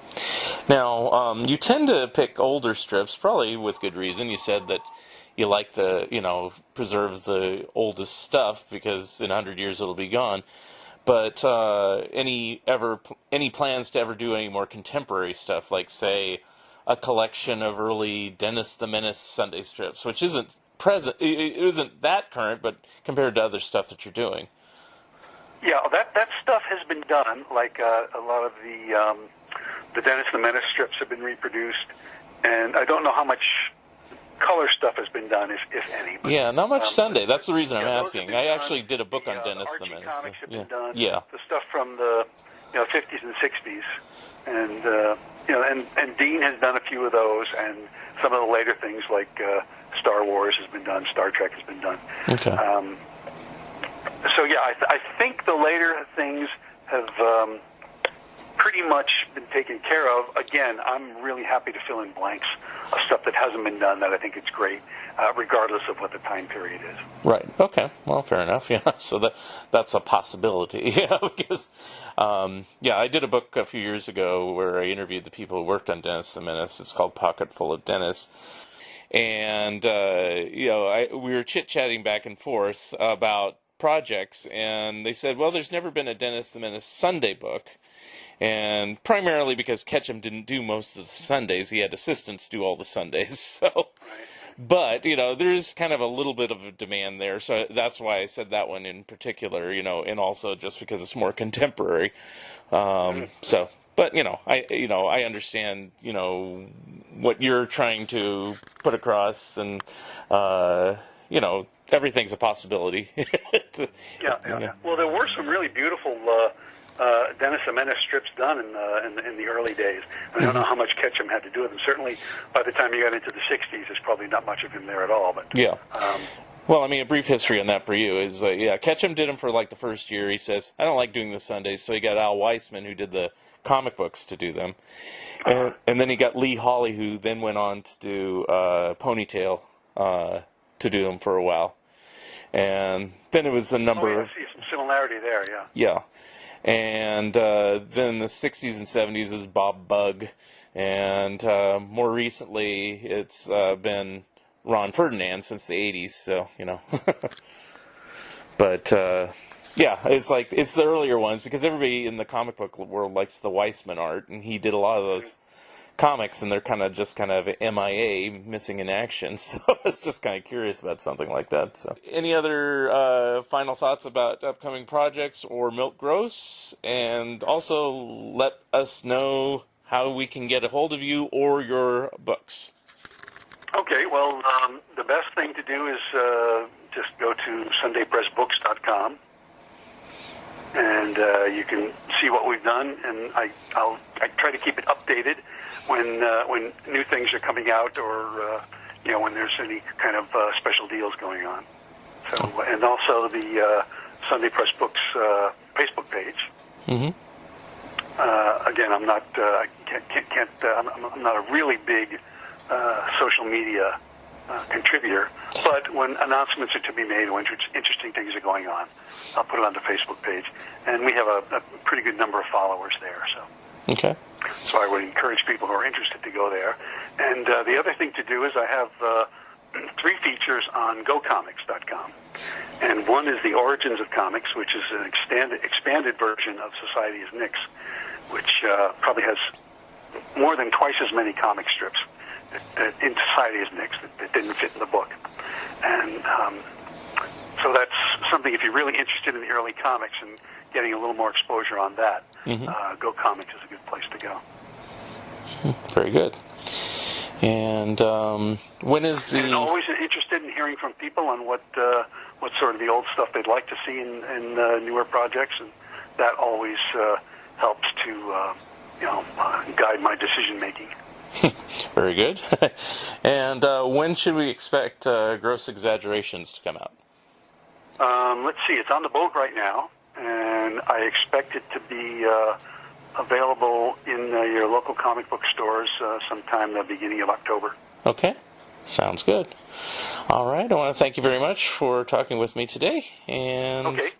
Now, you tend to pick older strips, probably with good reason. You said that you like preserves the oldest stuff because in 100 years it'll be gone. But any plans to ever do any more contemporary stuff, like, say, a collection of early Dennis the Menace Sunday strips, which isn't that current, but compared to other stuff that you're doing? Yeah, that stuff has been done. Like a lot of the Dennis the Menace strips have been reproduced, and I don't know how much color stuff has been done, if any. But, yeah, not much Sunday. That's the reason I'm asking. I actually done. did a book on Dennis the Menace. Comics have been done. Yeah. The stuff from the 50s and 60s, and and Dean has done a few of those, and some of the later things like Star Wars has been done, Star Trek has been done. Okay. So yeah, I think the later things have pretty much been taken care of. Again, I'm really happy to fill in blanks of stuff that hasn't been done that I think it's great, regardless of what the time period is. Right. Okay. Well, fair enough. Yeah. So that's a possibility. Yeah. Because I did a book a few years ago where I interviewed the people who worked on Dennis the Menace. It's called Pocket Full of Dennis. And we were chit-chatting back and forth about projects, and they said, well, there's never been a Dennis the Menace Sunday book, and primarily because Ketchum didn't do most of the Sundays. He had assistants do all the Sundays. So, but there's kind of a little bit of a demand there, so that's why I said that one in particular. And also just because it's more contemporary. So But I understand what you're trying to put across, and everything's a possibility. Yeah. Well, there were some really beautiful Dennis Amenas strips done in the early days. I don't know how much Ketchum had to do with them. Certainly, by the time you got into the '60s, there's probably not much of him there at all. But yeah. Well, I mean, a brief history on that for you is, Ketchum did them for like the first year. He says, I don't like doing the Sundays, so he got Al Weisman, who did the comic books, to do them. And then he got Lee Hawley, who then went on to do Ponytail, to do them for a while. And then it was a number... I see some similarity there, yeah. Yeah. And then the 60s and 70s is Bob Bug. And more recently, it's been Ron Ferdinand since the 80s, so, But, it's the earlier ones, because everybody in the comic book world likes the Weisman art, and he did a lot of those comics, and they're kind of MIA, missing in action, so I was just kind of curious about something like that. So, any other final thoughts about upcoming projects or Milt Gross? And also let us know how we can get a hold of you or your books. Okay, well, the best thing to do is just go to SundayPressBooks.com, and you can see what we've done, and I try to keep it updated when new things are coming out, or when there's any kind of special deals going on. So, and also the Sunday Press Books Facebook page. Mm-hmm. Again, I'm not I'm not a really big social media contributor, but when announcements are to be made, when interesting things are going on, I'll put it on the Facebook page, and we have a pretty good number of followers there. So, okay. So I would encourage people who are interested to go there. And the other thing to do is I have 3 features on GoComics.com, and one is the Origins of Comics, which is an expanded version of Society is Nick's, which probably has more than twice as many comic strips in Society is Nick's that didn't fit in the book. And so that's something, if you're really interested in the early comics and getting a little more exposure on that, Go Comics is a good place to go. Very good. And when is the... And always interested in hearing from people on what sort of the old stuff they'd like to see in newer projects, and that always helps to guide my decision making. Very good. And when should we expect Gross Exaggerations to come out? Let's see. It's on the boat right now, and I expect it to be available in your local comic book stores sometime the beginning of October. Okay. Sounds good. All right. I want to thank you very much for talking with me today, and okay.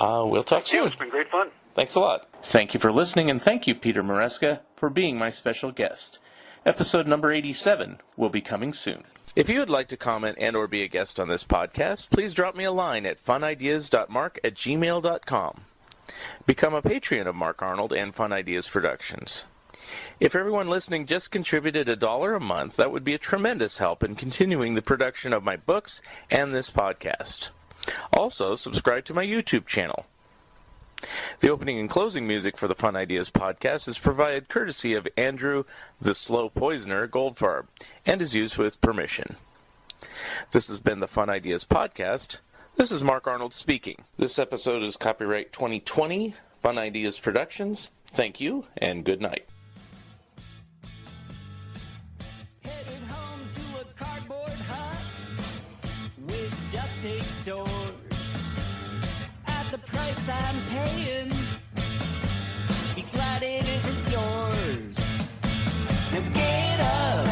We'll talk soon. It's been great fun. Thanks a lot. Thank you for listening, and thank you, Peter Maresca, for being my special guest. Episode number 87 will be coming soon. If you would like to comment and or be a guest on this podcast, please drop me a line at funideas.mark@gmail.com. Become a Patreon of Mark Arnold and Fun Ideas Productions. If everyone listening just contributed $1 a month, that would be a tremendous help in continuing the production of my books and this podcast. Also, subscribe to my YouTube channel. The opening and closing music for the Fun Ideas podcast is provided courtesy of Andrew the Slow Poisoner Goldfarb and is used with permission. This has been the Fun Ideas podcast. This is Mark Arnold speaking. This episode is copyright 2020, Fun Ideas Productions. Thank you, and good night. Headed home to a cardboard hut with duct tape doors. At the price I'm paying, be glad it isn't yours. Now get up,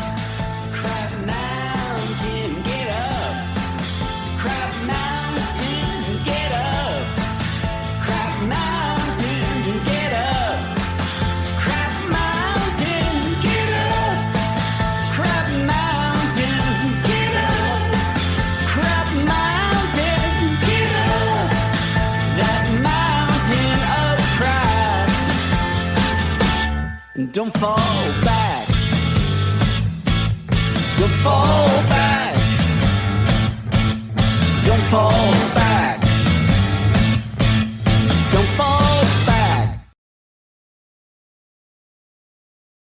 Crab Mountain, get up. Crab Mountain, get up. Crab Mountain, get up. Crab Mountain, get up. Crab Mountain, get up. Crab Mountain, get up. That mountain of crab. And don't fall back. Don't fall back. Don't fall